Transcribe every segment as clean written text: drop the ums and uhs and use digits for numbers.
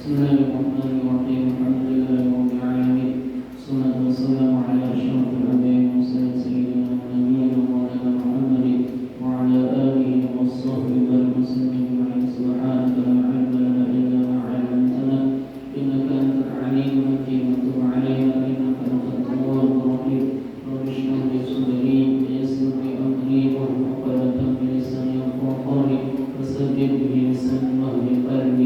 Bismillahirrahmanirrahim. Alhamdulillahirabbil alamin. Wassalatu wassalamu ala asyrofil anbiya'i wal mursalin sayyidina wa nabiyyina maulana Muhammadin wa ala alihi wa sahbihi wal muslimin ajma'in. Subhanaka la ilma lana illa ma 'allamtana innaka antal alimul hakim. Tub 'alaina innaka antat tawwabur rahim. Rabbi shrah li sadri wa yassir li amri wahlul 'uqdatam min lisani yafqahu qawli wasaddid bihi lisani wahlul qalbi.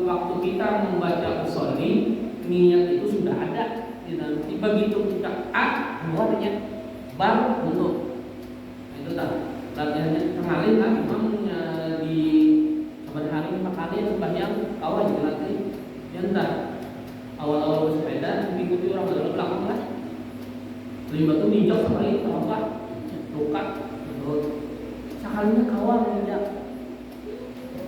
Waktu kita membaca usolli, niat itu sudah ada. Begitu kita keluarnya baru bentuk. Itu tak latihannya kemarin kan memangnya di hari 5 kali sembahyang awal dilatih. Ya entah itu orang dalam belakang lah. Lima tuh bijak sekali, apa? Lukat, terus sekalinya kawan bijak.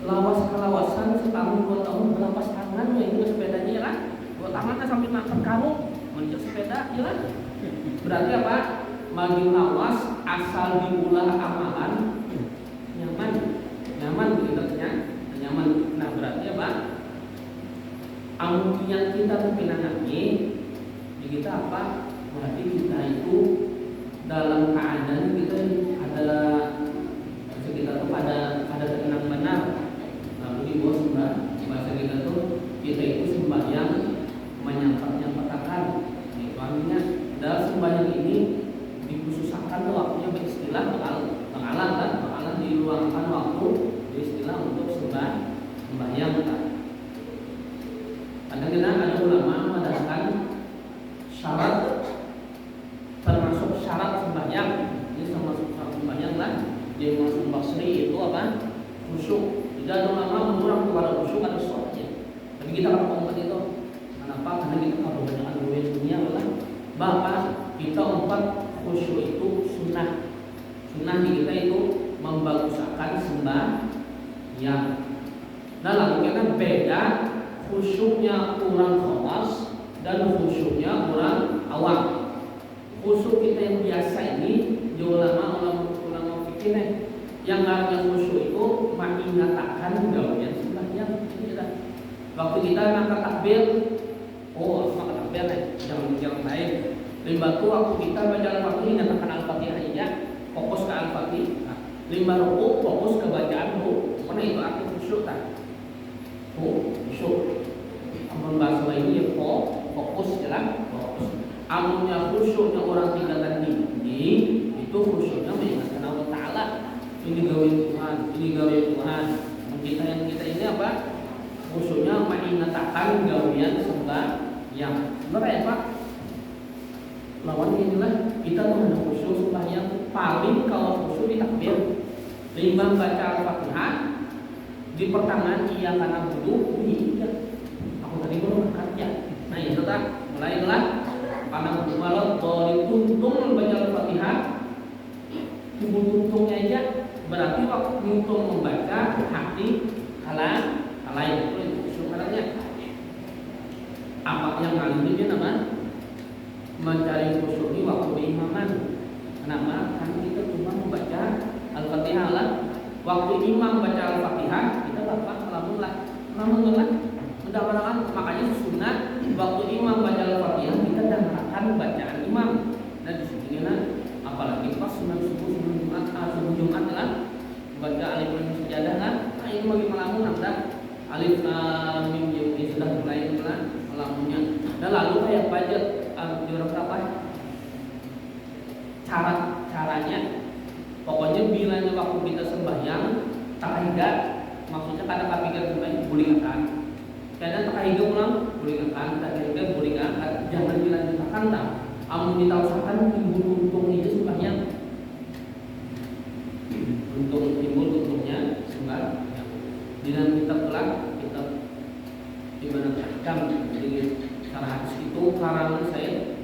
Lawas-lawasan setahun 2 tahun berlapas tangan ya itu sepedanya ya kan? 2 tangan kan sambil makan kamu menjak sepeda ya kan? Berarti apa? Maju lawas asal diulah amalan nyaman begitu nyaman. Nah berarti apa? Amun yang kita kepinangannya di kita apa? Berarti kita itu dalam keadaan kita adalah kita tuh pada tenang benar. Lalu di bawah sembah bahasa kita tuh kita itu sembahyang menyampaikan. Itu artinya dalam sembahyang ini dikhususkan waktunya beristilah bakalan diluangkan waktu beristilah untuk sembahyang. Kadang-kadang ada ulama mengatakan syarat termasuk syarat sembahyang. Ini termasuk syarat sembahyang lah. Jadi Imam Basri itu apa? Khusyuk. Tidak ada ulama mengurang kepada khusyuk ada sholatnya. Tapi kita akan ngomong itu. Kenapa? Karena kita kalau banyak dunia dunia lah. Bahkan kita umpat khusyuk itu sunnah. Sunnah di kita itu membaguskan sembahyang. Nah lalu kita beda khusyuknya orang khawas dan khusyuknya orang awam. Khusyuk kita yang biasa ini ulama fikih yang namanya khusyuk itu mengingatakan gawean sembahyang. Waktu kita angkat takbir, angkat takbir jangan lain. Lima tu waktu kita baca al-fatihah ingatakan al-fatihah aja, fokus ke al-fatihah. Lima ruku fokus ke bacaan ruku. Karena itu arti khusyuk tak? Khusyuk. Amun bahasa ini ya fokus jalan fokus. Amunnya khusyuknya orang tinggalkan dinding itu khusyuknya mengingatkan Allah Ta'ala. Ini gawe Tuhan. Kita ini apa? Khusyuknya mengingatkan gawean sembahyang. Sebenarnya Pak, lawan inilah kita tuh ada khusyuk sembahyang paling kalau khusyuk di takbir. Lima baca al-fatihah di pertengahan iya karena butuh iya. Aku tadi belum angkatnya. Nah itu tak mulailah karena malah tuntung baca al-fatihah. Tuntung-tuntungnya aja berarti waktu tuntung membaca hati halayak itu khusyuk katanya. Apa yang kali ini dia nama mencari khusyuk di waktu berimaman. Kenapa? Karena kita cuma membaca al-fatihah lah. Waktu imam baca al-fatihah kita bapak lamun mendapatkan makanya sunnah waktu imam baca al-fatihah kita dengarkan bacaan imam. Nah di sini apalagi pas sunnah subuh Jumat kan baca alif lam mim sajadah kan. Nah ini bagi melamun namanya alif lam mim ini sudah mulai melamunnya. Dan lalu kayak baca jurus apa? Caranya pokoknya bilanya waktu kita sembahyang tahigat maksudnya kadang pikir sembahyang bolehkan. Kadang tahigat ulang bolehkan, tahigat bolehkan. Jangan dilanjutkan tak. Amun kita usahakan timbul itu sembahyang. Timbul-tuntungnya sembahyang. Di dalam kitab kelak kitab ibadah ahkam jadi cara hadis itu karangan saya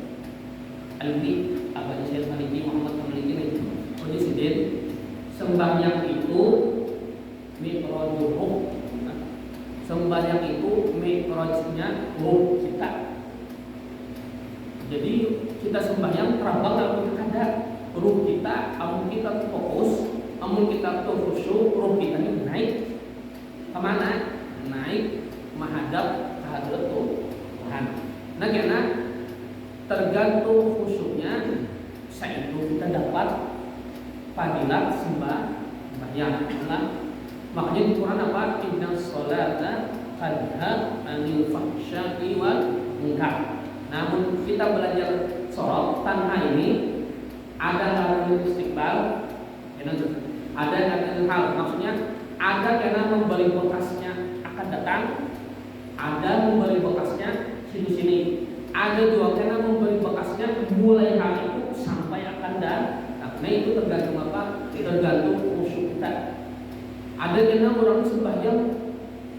Alwi abadi saya Maliki Muhammad Maliki itu Odisiden sembahyang itu mi'rajul ruh. Sembahyang itu mi'rajnya ruh kita. Jadi kita sembahyang terbang lalu ada ruh kita, amun kita fokus, amun kita khusyuk, ruh kita ini naik kemana? Naik menghadap kehadrat Tuhan. Nah karena tergantung khusyuknya saat itu kita dapat fadilat sembahyang. Nah, makanya di Quran apa? Inna sholata tanha anil fahsya'i wal munkar. Namun kita belajar sholat tanha ini ada larangan istiqbal, ada larangan hal. Maksudnya ada karena memberi bekasnya akan datang, ada memberi bekasnya sini-sini. Ada juga karena memberi bekasnya mulai hari itu sampai akan datang. Nah itu tergantung apa? Tergantung khusyuk kita. Ada karena orang sembahyang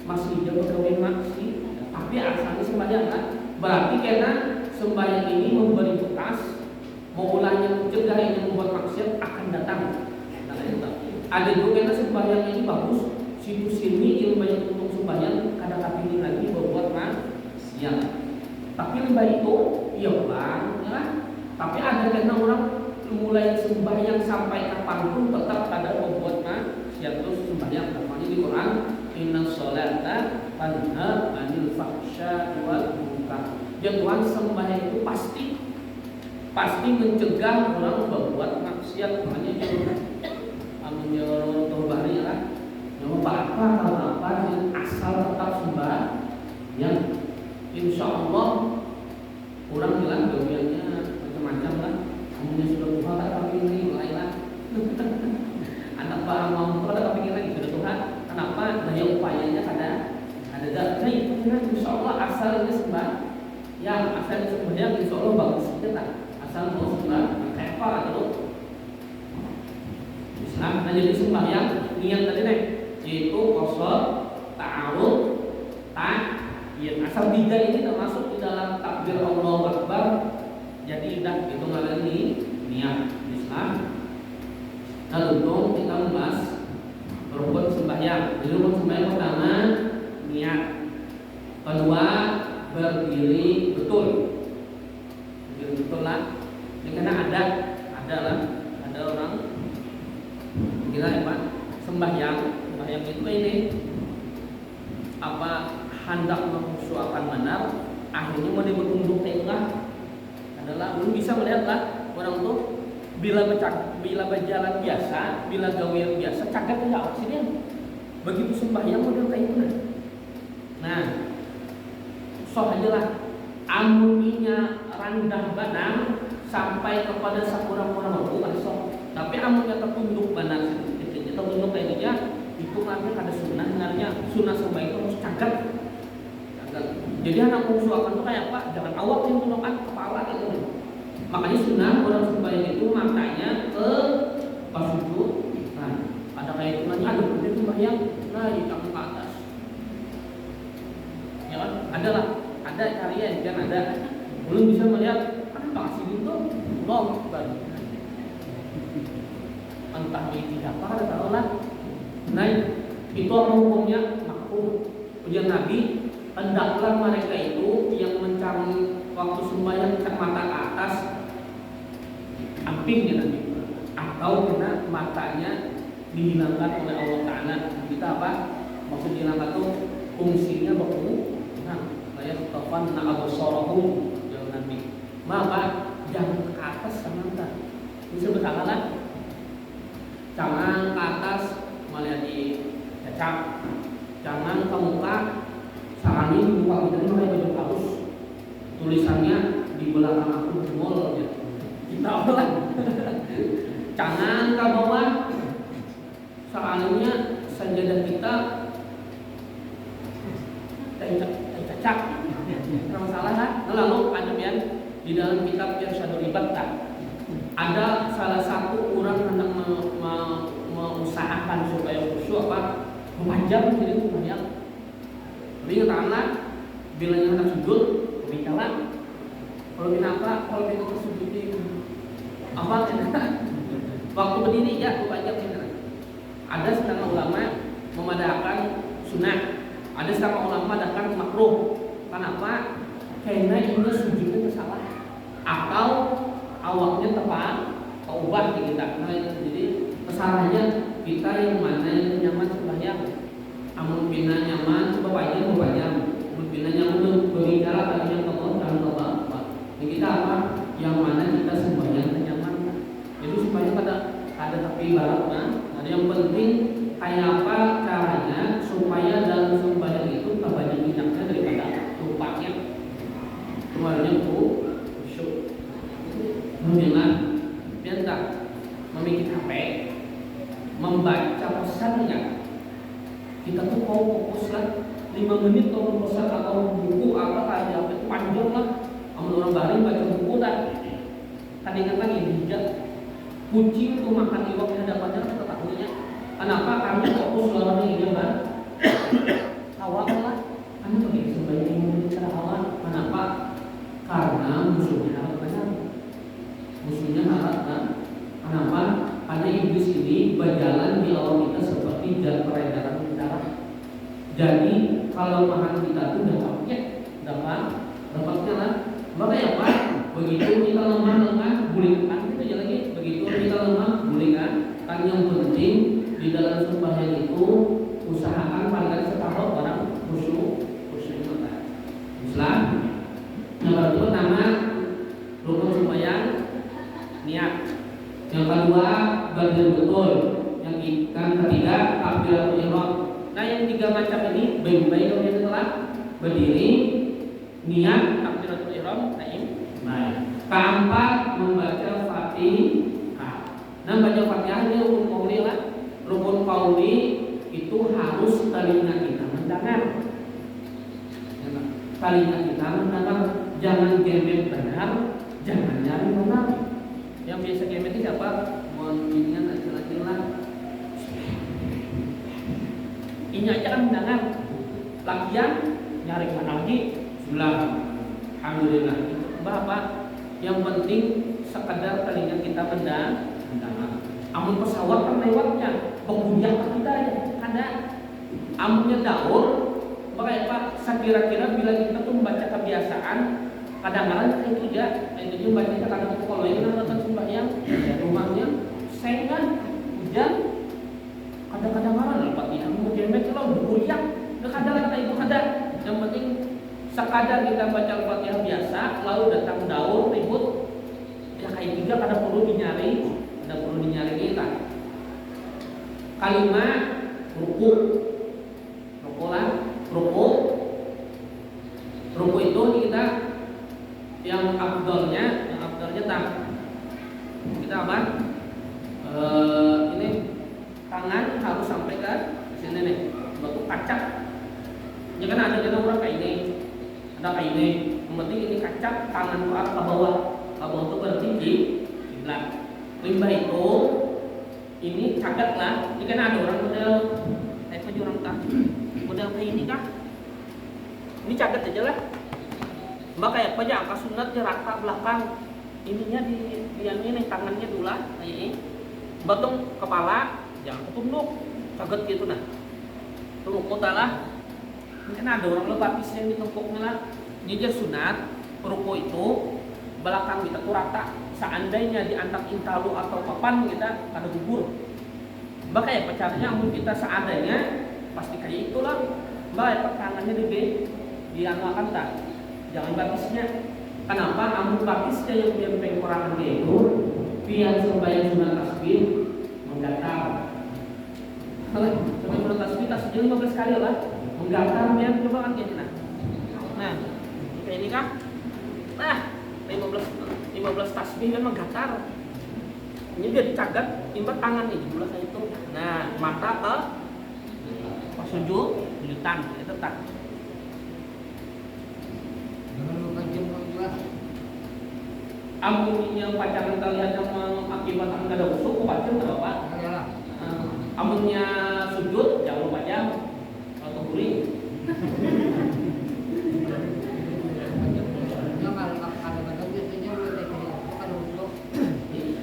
masih jaga kawin masih, tapi asalnya sembahyang kan? Berarti karena sembahyang ini memberi bekas, maulanya mencegah yang membuat maksiat akan datang. Ada juga yang sembahyang ini bagus, situ sini ilmu yang untuk sembahyang kadang kapilin lagi berbuat maksiat. Tapi lembah itu, iya bang, ya. Tapi ada karena orang mulai sembahyang sampai kapanpun tetap ada berbuat maksiat terus sembahyang. Namanya di Quran, inna sholata tanha anil fahsya wal munkar. Yang Tuhan sembahyang itu pasti mencegah orang berbuat maksiat. Makanya jangan menyeluruh terbari lah. Jangan apa kalau apa asal tetap sembahyang. Insya Allah orang bilang doanya macam-macam lah. Kamunya sudah Tuhan tak kepingin lain lah. Anak bahan mampu tak kepingin lagi sudah Tuhan. Kenapa? Daya upayanya ada. Nah itu insya Allah asalnya sembahyang. Yang asalnya sembahyang insya Allah bagus kita. Asal mau sembahyang kayak apa atau Islam. Nah jadi sembahyang niat tadi nih yaitu qasad, ta'arud, ta'iyat. Asal tiga ini termasuk di dalam takbir Allahu Akbar. Jadi udah itu ngalami niat Islam. Nah tentu kita membahas rukun sembahyang. Jadi rukun sembahyang pertama niat, kedua berdiri betul. Berdiri betul lah. Ini karena ada orang kira apa sembahyang itu ini apa hendak mengkhusyukan benar, akhirnya mau bertunduk tengah adalah belum bisa melihatlah orang tuh bila berjalan biasa, bila gawe biasa cakap enggak sini begitu sembahyang model kayak gimana. Nah so aja lah amunnya rendah badan sampai kepada sakurang-kurang mampu kan so. Tapi amunnya tertunduk benar sedikit, tertunduk kayak dia itu namanya ada sunnah, sebenarnya sunnah sembahyang itu harus cakap. Jadi anak khusyukan itu kayak apa? Jangan awak yang tundukkan kepala gitu. Makanya sunnah orang sembahyang itu matanya ke pas sujud. Nah, ada kayak itu nanti ada benda sembahyang, nah kamu ke atas. Ya kan? Ada kalian kan ada. Belum bisa melihat kan pasti itu belum baru. Entah ini apa ada tahu lah. Nah, itu apa hukumnya? Makruh. Ujian Nabi, hendaklah mereka itu yang mencari waktu sembahyang mata ke atas, ampingnya nanti, atau kena matanya dihilangkan oleh Allah Taala. Kita apa? Maksud dihilangkan itu fungsinya beku. Nah, kayak tafan na'absarahum jangan Nabi. Maka jangan ke atas sama entar. Bisa berkala jangan ke atas melihat di cacap, jangan ke muka. Sarannya dibuka kita ini pakai baju halus, tulisannya di belakang aku jempol ya. Kita olah. Jangan ke bawah. Soalnya sajadah kita cacap. Tidak masalah kan? Lalu ada yang di dalam kitab Irsyadul Ibad ada salah satu orang hendak mengusahakan supaya khusyuk apa? Memanjang diri itu banyak. Jadi katakanlah bila hendak sujud, berbicara. Kalau kenapa? Kalau kita tersujud di apa? Waktu berdiri ya banyak benar. Ada setengah ulama memadahkan sunnah, ada setengah ulama memadahkan makruh. Kenapa? Karena ini sujudnya salah atau awaknya tepat, ubah di kita. Nah, jadi kesalahannya kita yang mana yang nyaman sembahyang. Amun bina nyaman, bapaknya. Amun bina nyaman berbicara tapi yang Allah dan Allah. Jadi kita apa? Yang mana kita sembahyang nyaman. Jadi sembahyang ada tapi barat kan. Ada yang penting kayak apa caranya supaya dalam sembahyang itu banyak minyaknya daripada lupanya. Kemudian khusyuk. Kemudian biar memiliki HP, membaca pesannya. Kita tuh mau fokus lah 5 menit atau pesan atau buku apa aja itu panjang lah. Amal orang baring baca buku dan kadang lagi bijak. Kucing tuh makan iwak di hadapannya kita tahunya. Kenapa? Karena fokus lawannya ini kan. Awak lah. Karena begitu sebagai cara awak. Kenapa? Karena karena musuhnya harus benar. Musuhnya harus benar. Kenapa? Karena iblis ini berjalan di awal kita seperti peredaran darah. Jadi kalau makan kita itu dapatnya lah. Maka ya Pak, begitu kita lemah gulingkan itu aja lagi. Begitu kita lemah gulingkan. Kan yang penting di dalam sembahyang itu usahakan paling separuh barang khusyuk Islam. Yang pertama rukun sembahyang niat. Yang kedua berdiri betul. Yang ketiga takbiratul ihram. Nah yang tiga macam ini baik-baik kalau kita telah berdiri, niat, takbiratul ihram, naim. Baik. Keempat membaca Fatihah. Nah baca Fatihah ini rukun qauli lah. Rukun qauli itu harus telinga kita mendengar. Telinga kita mendengar, jangan gemet benar, jangan nyari benar. Yang biasa gemet itu siapa? Mengingat aja ini aja kan mendengar. Lagian nyari mana lagi? Sudah. Alhamdulillah. Bapak, yang penting sekadar telinga kita mendengar. Amun pesawat kan lewatnya, pengunjang kita aja ada. Amunnya daur, makanya Pak, sekira-kira bila kita tuh membaca kebiasaan, kadang-kadang itu aja, itu baca kadang kalau yang nonton sembahyang rumahnya, sengan, hujan, kadang-kadang dapat yang mau jemet kalau bergoyang, nggak ada itu ada. Yang penting sekadar kita baca Al-Fatihah biasa, lalu datang daur ribut, ya kayak juga kada perlu dinyari kita. Kalimat ruku itu kita yang afdalnya tak kita apa? Ini tangan harus sampai ke sini nih, bentuk kacak. Ya kan ada orang kayak ini, ada kayak ini. Yang penting ini kacak, tangan ke arah ke bawah itu berarti di kiblat. Limbah itu ini cagat lah. Ini kan ada orang model kayak ini kah? Ini cagat aja lah. Mbak kayak apa aja angka sunatnya rata belakang. Ininya di yang ini tangannya dulu lah kayak ini. Mbak dong kepala jangan ketunduk. Cagat gitu nah. Tunggu kota lah. Ini kan ada orang lebatis yang ditempuknya lah. Ini dia sunat. Ruko itu belakang kita tuh rata. Seandainya diantak intalu atau papan kita ada gugur. Mbak kayak pacarnya amun kita seadanya pasti kayak itulah. Mbak ya tangannya dianuakan tak. Jangan batisnya. Kenapa? Amun batisnya yang punya pengurangan itu biar sembahyang sunat tasbih menggatal. Kalau sembahyang sunat tasbih 15 kali lah menggatal biar coba kan kayak nah. Nah, kayak ini kah? Nah, 15 tasbih memang gatar. Ini dia dicagat, timbat tangan nih di belakang itu. Nah, mata ke sujudan itu tak. Amun yang pacaran kalian yang mengakibatkan kada usuk, baca nggak apa-apa. Amunnya sujud jangan lupa jam atau guling.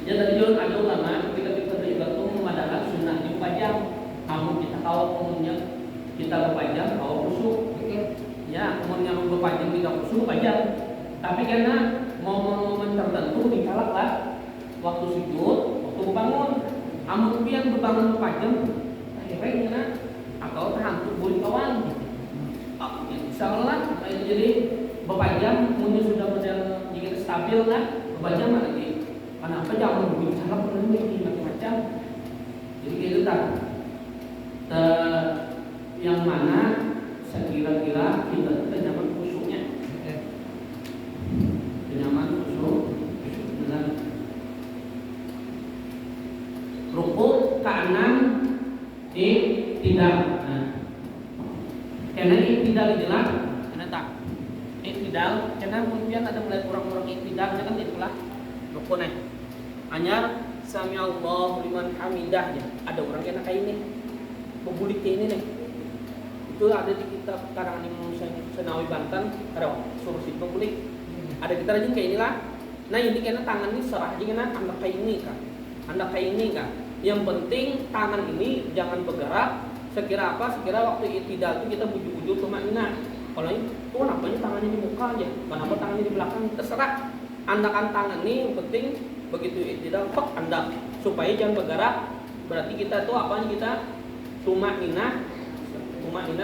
Ya tadi juga ada ulama ketika kita beribadah memadahkan sunnah di pajang. Namun kita tahu umumnya kita berpajang kalau khusyuk. Ya, umumnya berpajang tidak khusyuk pajang. Tapi karena momen-momen tertentu dikalak lah waktu sujud, waktu bangun. Amun pian berbangun berpajang, akhirnya atau terhantu boleh kawan. Insyaallah jadi berpajang, mungkin sudah model jika stabil lah, berpajang lagi. Kenapa jangan berbicara berhenti macam-macam? Jadi itu tak yang mana sekira-kira kita nyaman khusyuknya, nyaman khusyuk dengan rukuk kanan tidak. Nah, karena tidak jelas, karena tak tidak, karena mungkin ada mulai kurang-kurang tidak, kan itulah rukun anyar sami Allahu liman hamidah ya. Ada orang yang kayak ini membulik kayak ini nih. Itu ada di kitab karangan Imam Senawi Banten, ada suruh si membulik. Ada kita rajin kayak inilah. Nah ini karena tangan ini serah aja karena anda kayak ini kak. Yang penting tangan ini jangan bergerak. Sekira apa? Sekira waktu i'tidal itu kita bujuk-bujuk tumakninah. Kalau ini, tuh kenapa tangannya di muka aja? Kenapa tangannya di belakang? Terserah. Andakan tangan ini yang penting begitu i'tidal kok anda supaya jangan bergerak. Berarti kita tuh apanya kita tumakninah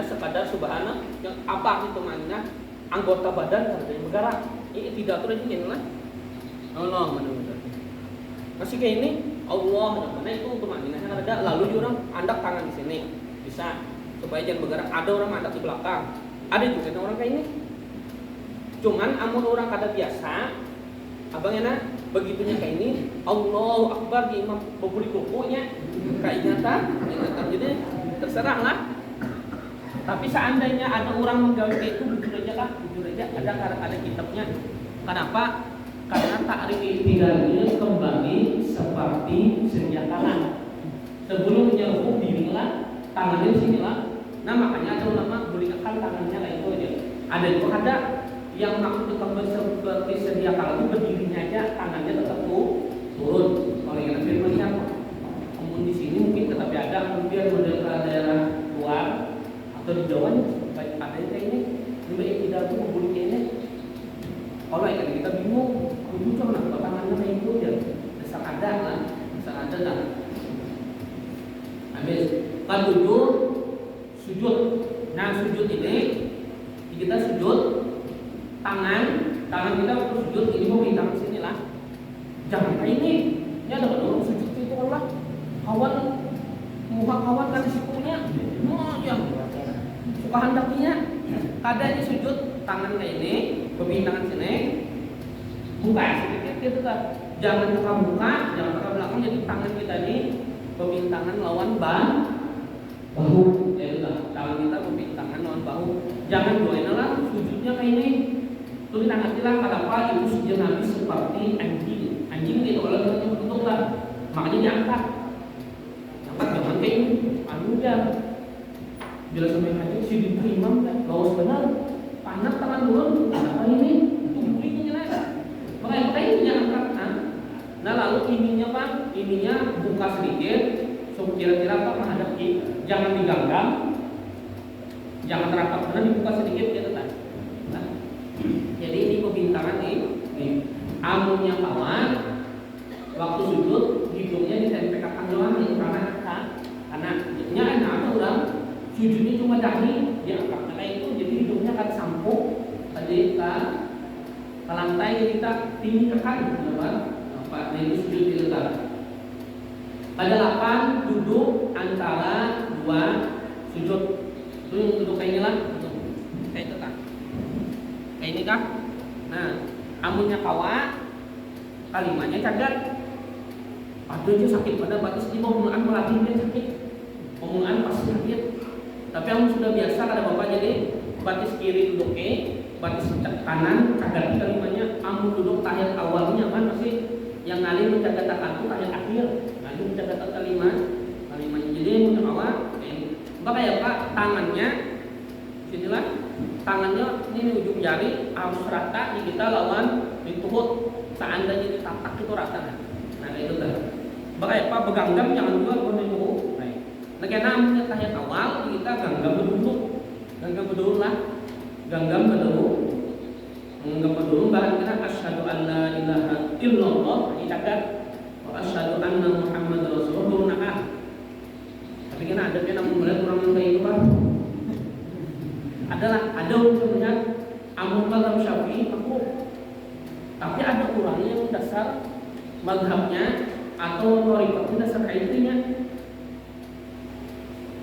sekadar subhanallah. Yang apa sih tumakninah? Anggota badan harus bergerak. I'tidal tuh rajin lah. Allah benar-benar. Masih kayak ini Allah, mana itu tumakninahnya ada. Lalu orang andak tangan di sini. Bisa supaya jangan bergerak. Ada orang ada di belakang, ada juga orang kayak ini. Cuman amun orang kada biasa, abang enak begitunya kayak ini. Allahu Akbar di imam berbudi kukunya kayak ingatan. Jadi terserah lah. Tapi seandainya ada orang menggawe kayak itu jujur aja ada kitabnya. Kenapa? Karena takrif i'tidalnya kembali seperti sedia kanan. Sebelum menyeruput dirilah tangannya di sini lah. Nah makanya ada ulama berikan tangannya kayak itu aja. Ada juga ada yang maksud kembali seperti sedia kala itu berdirinya aja tangannya tetap turun. Kalau yang lebih melihat, namun di sini mungkin tetapi ada kemudian model daerah luar atau di Jawa baik ada kayak ini, lebih tidak tuh membulinya ini. Kalau yang kita bingung, itu kenapa tangannya kayak itu aja. Dasar ada lah. Habis kan sujud. Nah sujud ini kita sujud tangan kita waktu sujud ini mau bintang sini lah. Jangan kayak ini. Ini ada orang sujud itu Allah. Muka kawan kan sikunya. Yang suka hendaknya. Kadang sujud tangan kayak ini, pembintangan sini. Buka sedikit gitu kan. Jangan buka muka, jangan buka belakang. Jadi tangan kita ini pembintangan lawan bahu. Ya udah, tangan kita pembintangan lawan bahu. Jangan doain lah sujudnya kayak ini. Tulis tangan kita kenapa itu sujud Nabi seperti anjing. Anjing itu kalau kita bentuk lah, makanya diangkat. Angkat jangan kayak ini. Aja. Bila sampai haji si imam kan, bawas benar. Panas tangan turun. Kenapa ini? Itu bunyinya lah. Makanya ini jangan angkat. Nah lalu ininya Pak, ininya buka sedikit, so kira-kira Pak menghadap jangan digenggam, jangan terangkat, karena dibuka sedikit gitu kan. Nah, jadi ini pembintangan nih, amunnya kawan, waktu sujud hidungnya ditempelkan doang itu karena jadinya ada orang sujudnya cuma dahi, dia angkat kayak itu, jadi hidungnya akan sampuk, tadi ke lantai kita tinggi tekan, teman. Nah itu sujud diletak. Ada 8 duduk antara 2 sujud. Itu yang duduk kayak ini lah. Kayak itu kan. Kayak ini kah? Nah, amunnya kawa, kalimatnya cadat. Aduh dia sakit pada batas di pemulaan melatih dia sakit. Pemulaan pasti sakit. Tapi amun sudah biasa kada bapak jadi batis kiri duduk batis kanan cadat kalimatnya. Amun duduk tahiyat awalnya kan masih yang ngalir mencadatakan itu tahiyat akhir. Nah itu mencadatakan kalimatnya. Jadi yang awal maka ya Pak tangannya sinilah tangannya ini ujung jari harus rata di kita lawan dituhut seandainya ditapak itu rata. Nah itu kan maka ya Pak beganggam jangan juga berduduk. Nah karena amnya tahiyat awal kita ganggam berduduk lah ganggam berduduk bahkan kita asyhadu an la ilaha illallah dicatat wa asyhadu anna muhammad rasulullah. Tapi kan ada namun mulai kurang kayak itu Pak. Ada untungnya amun mazhab Syafi'i aku. Tapi ada orang yang dasar mazhabnya atau thariqatnya dasar kaitnya.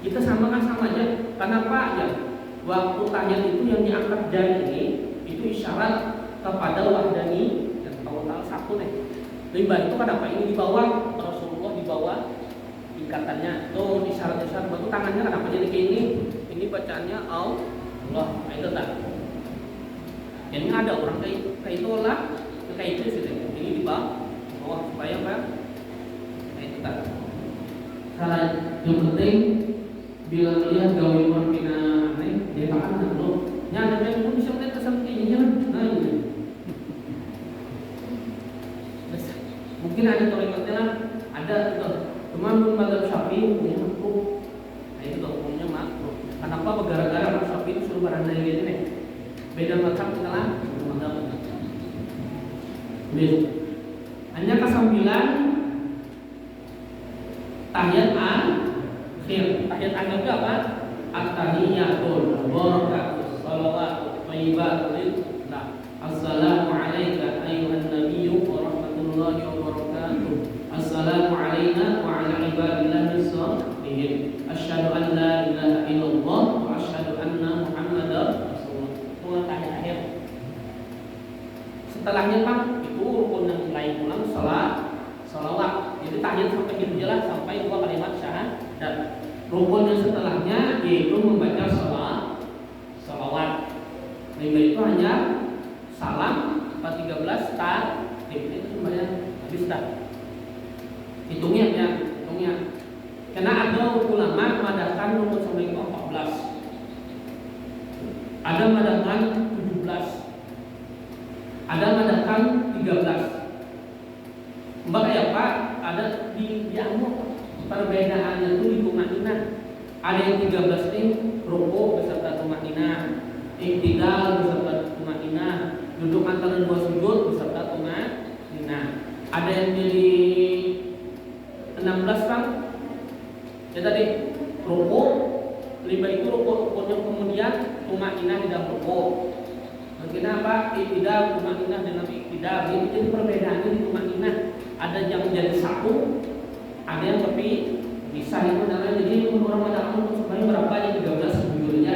Kita samakan sama aja. Kenapa ya? Waktu tahiyat itu yang diangkat jari ini itu isyarat kepada wahdani dan total satu nih. Lebih itu kenapa ini di bawah Rasulullah di bawah ikatannya. Tuh isyarat-isyarat batu tangannya kenapa jadi kayak ini? Ini bacaannya Allah. Nah, itu tak. Ini ada orang kayak itu lah, kayak itu sih. Ini di bawah supaya apa? Nah itu tak. Karena yang penting bila melihat gawe pina aneh dia tahan dulu. Nya ada yang bisa melihat kesan kayak gini. Nah ini. Mungkin ada torikatnya lah, ada gitu. Cuma menurut mazhab Syafi'i hukumnya makruh. Nah itu hukumnya makruh. Kenapa? Gara-gara mazhab Syafi'i itu suruh barandai gitu nih. Beda mazhab kita lah, mazhab. Hanya ke-9 tahiyat akhir. Tahiyat akhir itu apa? At-tahiyyatul barakatuh shalawat thayyibat lillah. Assalamu alayka ayyuhan nabiyyu wa rahmatullahi wa barakatuh. Assalamu alayna wa ala ibadillahi sholihin. Asyhadu an la ilaha illallah wa asyhadu anna Muhammadar rasulullah. Itu tahiyat akhir. Setelahnya Pak, itu rukun yang lain ulang salawat. Jadi tahiyat sampai itu jelas sampai 2 kalimat syahadat. Rukun yang setelahnya yaitu membaca salawat. Lima itu hanya salam 13 itu sembahyang habis dah. Hitungnya. Karena ada ulama madahkan rukun sampai 14. Ada madahkan 17. Ada madahkan 13. Maka ya Pak, ada di amuk perbedaannya itu di tumakninah. Ada yang 13 ini rukuk beserta tumakninah, iktidal beserta tumakninah, duduk antara 2 sujud beserta tumakninah. Ada yang jadi 16 Pak. Ya tadi rukuk, 5 itu rukuk yang kemudian tumakninah di dalam rukuk. Kenapa? Iktidal, tumakninah dan iktidal. Jadi perbedaannya di tumakninah. Ada yang jadi satu, ada yang tapi bisa itu namanya. Jadi orang pada sebenarnya berapa aja? 13 jujur aja,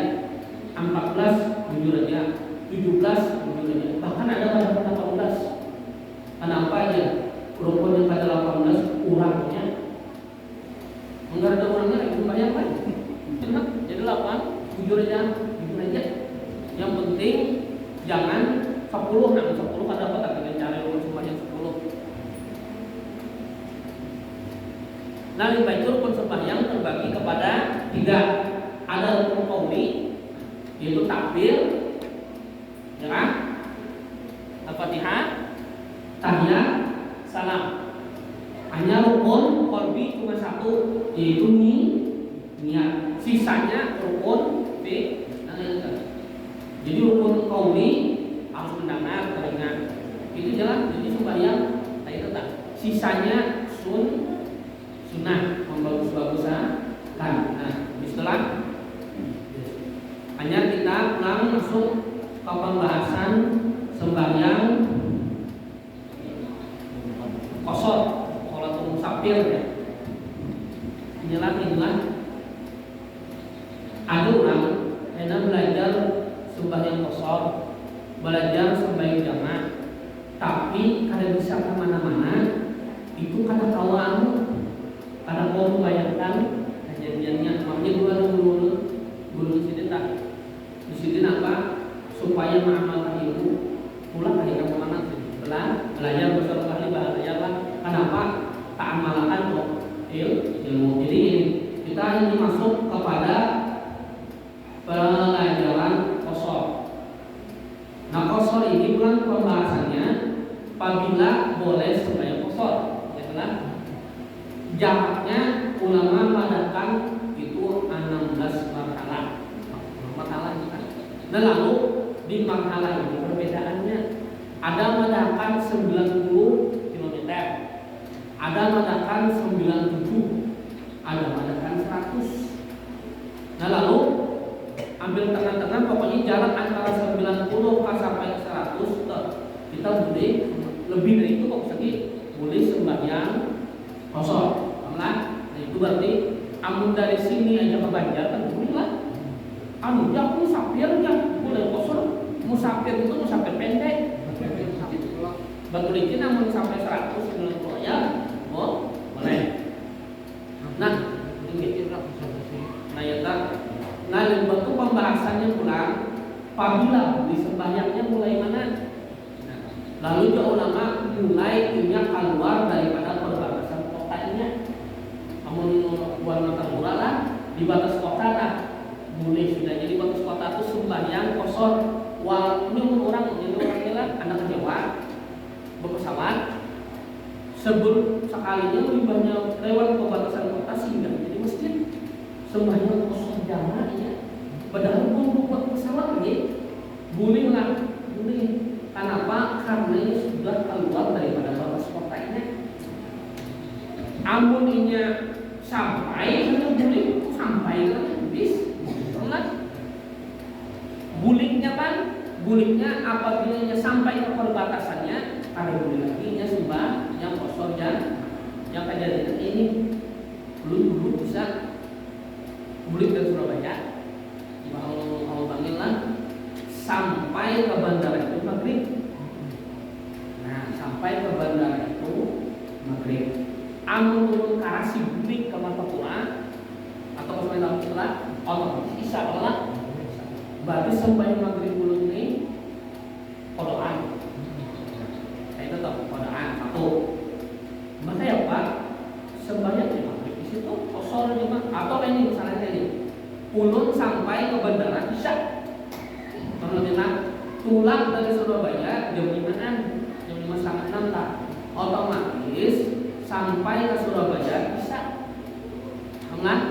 14 jujur aja, 17 jujur aja. Bahkan ada pada 18. Kenapa aja? Rukun yang pada 18 kurangnya. Enggak ada orangnya itu banyak kan? Jadi 8 jujur aja. Yang penting jangan 10, nah 10 kan dapat dengan cara rukun sembahyang 10. Nah, lima itu rukun sembahyang terbagi kepada 3. Ada rukun qauli, yaitu takbir, ya kan? Al-Fatihah, tahiyat, salam. Hanya rukun qalbi cuma 1, yaitu niat. Sisanya rukun jadi rukun qauli harus mendengar telinga. Itu jalan. Jadi sembahyang itu tak. Sisanya sunnah membagus-bagusan. Nah, setelah hanya kita pulang masuk ke pembahasan sembahyang qashar, sholatul musafir ya. Inilah ada orang yang belajar sembahyang qashar, belajar sembahyang jamaah, tapi kada bisa kemana-mana. Itu kada kawan, kada mau membayangkan kejadiannya. Makanya dulu sini tak di sini apa supaya mengamalkan ilmu pulang akhirnya kemana sih? Belajar bersama kali bahaya lah. Kenapa tak amalkan kok ilmu? Jadi kita ini masuk kepada pelajaran qashar. Nah, qashar ini bukan pembahasannya apabila boleh sembahyang qashar, ya kan? Jaraknya ulama mengadakan itu 16 marhalah kan. Nah, lalu di marhalah ini perbedaannya ada mengadakan 90 km, ada mengadakan 97, ada mengadakan 100. Nah, lalu ambil tengah-tengah, pokoknya jarak antara 90 sampai 100 kita boleh lebih dari itu kok sakit boleh sembahyang qashar. Nah itu berarti amun dari sini aja ke Banjar kan boleh lah. Anu ya aku musafir ya boleh qashar. Musafir itu musafir pendek. Betul ini namun sampai 190 ya boleh. Nah ini nah ya tak. Nah, bentuk pembahasannya pulang apabila di sembahyangnya mulai mana? Nah, lalu juga ulama mulai punya keluar daripada perbatasan kotanya. Namun buat mata murah lah di batas kota lah boleh sudah. Jadi batas kota itu sembahyang qashar. Walaupun orang lah anak Jawa berpesawat sebelum sekalinya limbahnya lewat pembatasan kota sehingga jadi masjid sembahyang kosong jamaahnya. Padahal pun buat pesawat ini boleh lah, boleh. Kenapa? Karena ini sudah keluar daripada batas kota ini. Amun ini sampai hanya boleh sampai bis, enggak? Buliknya kan? Buliknya apabila sampai ke perbatasannya, ada boleh lagi nya sembah yang kosong yang kejadian ini dulu bisa bulik dari Surabaya. Kalau panggil lah sampai ke bandara itu maghrib. Nah, sampai ke bandara itu maghrib. Amun turun ke arah Sibulik ke Martapura atau ke Martapura, otomatis isya lah. Berarti sampai maghrib dulu ini kodoan. Saya tetap kodoan satu. Maka ya Pak, sembahyang di maghrib di situ kosor cuma atau ini misalnya ini ulun sampai ke bandara isya. Kemudian tulang dari Surabaya jam 5-an, jam 5:30 lah. Otomatis sampai ke Surabaya bisa. Enggak?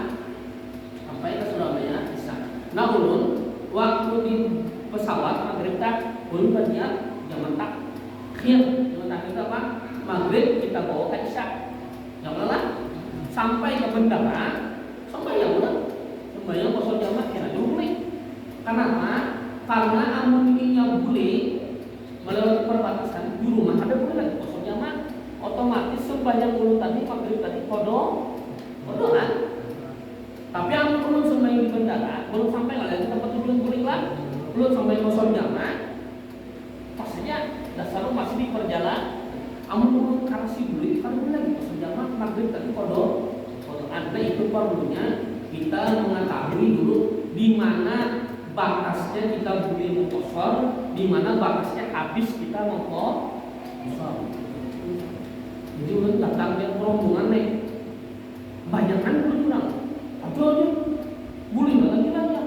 Sampai ke Surabaya bisa. Nah, ulun waktu di pesawat maghrib tak, ulun berniat jam tak. Khir, jam tak itu apa? Maghrib kita bawa ke isya. Jangan lah. Sampai ke bandara, sembahyang udah. Sembahyang kosong jamaah kira boleh. Kenapa? Karena amuninya boleh melewati perbatasan di rumah ada boleh lagi kosong jamaah. Otomatis sembahyang dulu tadi maghrib tadi kodoan. Tapi amun belum sembahyang di bandara, belum sampai lagi tempat tujuan boleh lah, belum sampai kosong jamaah. Pastinya dasar masih di perjalanan. Amun belum kasih boleh, kan boleh lagi kosong jamaah maghrib tadi kodoan. Nah itu perlunya kita mengetahui dulu di mana batasnya kita boleh mengkosor, di mana batasnya habis kita mengkosor. Jadi ulun datang dia rombongan nih, banyakan ulun orang, tapi aja boleh lagi lah ya,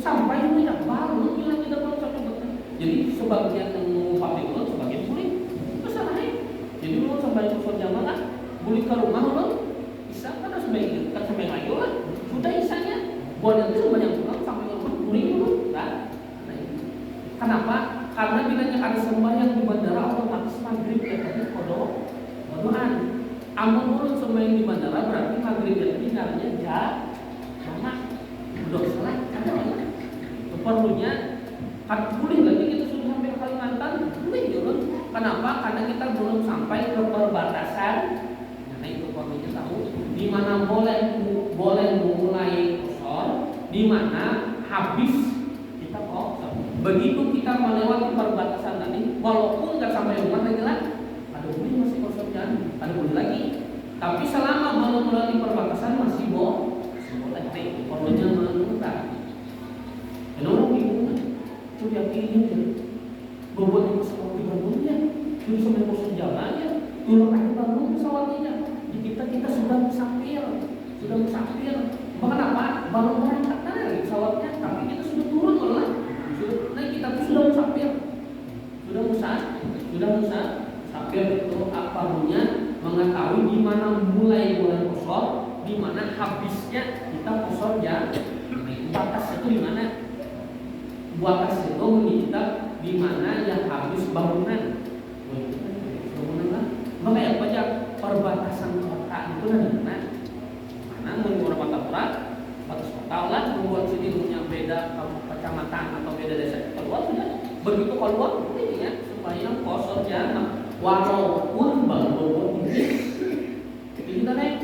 sampai itu ya baru bilang kita belum sampai. Jadi sebagian yang mengumpat itu, sebagian boleh, masalahnya. Jadi ulun sampai kosor jamaah, boleh ke rumah ulun, bisa kan sampai lagi lah, sudah isanya. Buat itu banyak orang sampai dulu, nah, kenapa? Karena bilanya ada sembahyang di bandara otomatis maghrib ya tadi kodoan. Amun ulun sembahyang di bandara berarti maghrib ya tadi namanya jamaah. Udah salah, ada mana? Itu perlunya, kan boleh lagi kita sudah sampai ke Kalimantan, boleh ulun. Kenapa? Karena kita belum sampai ke perbatasan. Nah itu perlunya tahu di mana boleh memulai kosor, di mana habis kita kosor. Begitu kita melewati perbatasan tadi, walaupun nggak sampai rumah lagi lah, ada boleh masih kosor jangan, ada boleh lagi. Tapi selama belum melewati perbatasan masih boleh. Perlunya menentukan. Dan orang bingung, itu yakin bobot yang pesawat dibangunnya, itu sampai kosor jalannya, dulu kan bangun pesawatnya. Di kita sudah musafir. Kenapa? Baru berangkat dari pesawatnya, tapi kita sudah turun malah. Nah kita pun sudah musafir, sudah musafir itu apa punya mengetahui di mana mulai kosor, di mana habisnya kita kosor ya. Batas itu di mana? Batas itu kita di mana yang habis bangunan. Lah. Maka yang banyak perbatasan kota itu dari mana? Mana menurut Martapura, batas kota lah, membuat sini punya beda kecamatan atau beda desa keluar sudah. Begitu keluar ini ya sembahyang kosor jamaah walaupun baru ini. Jadi kita naik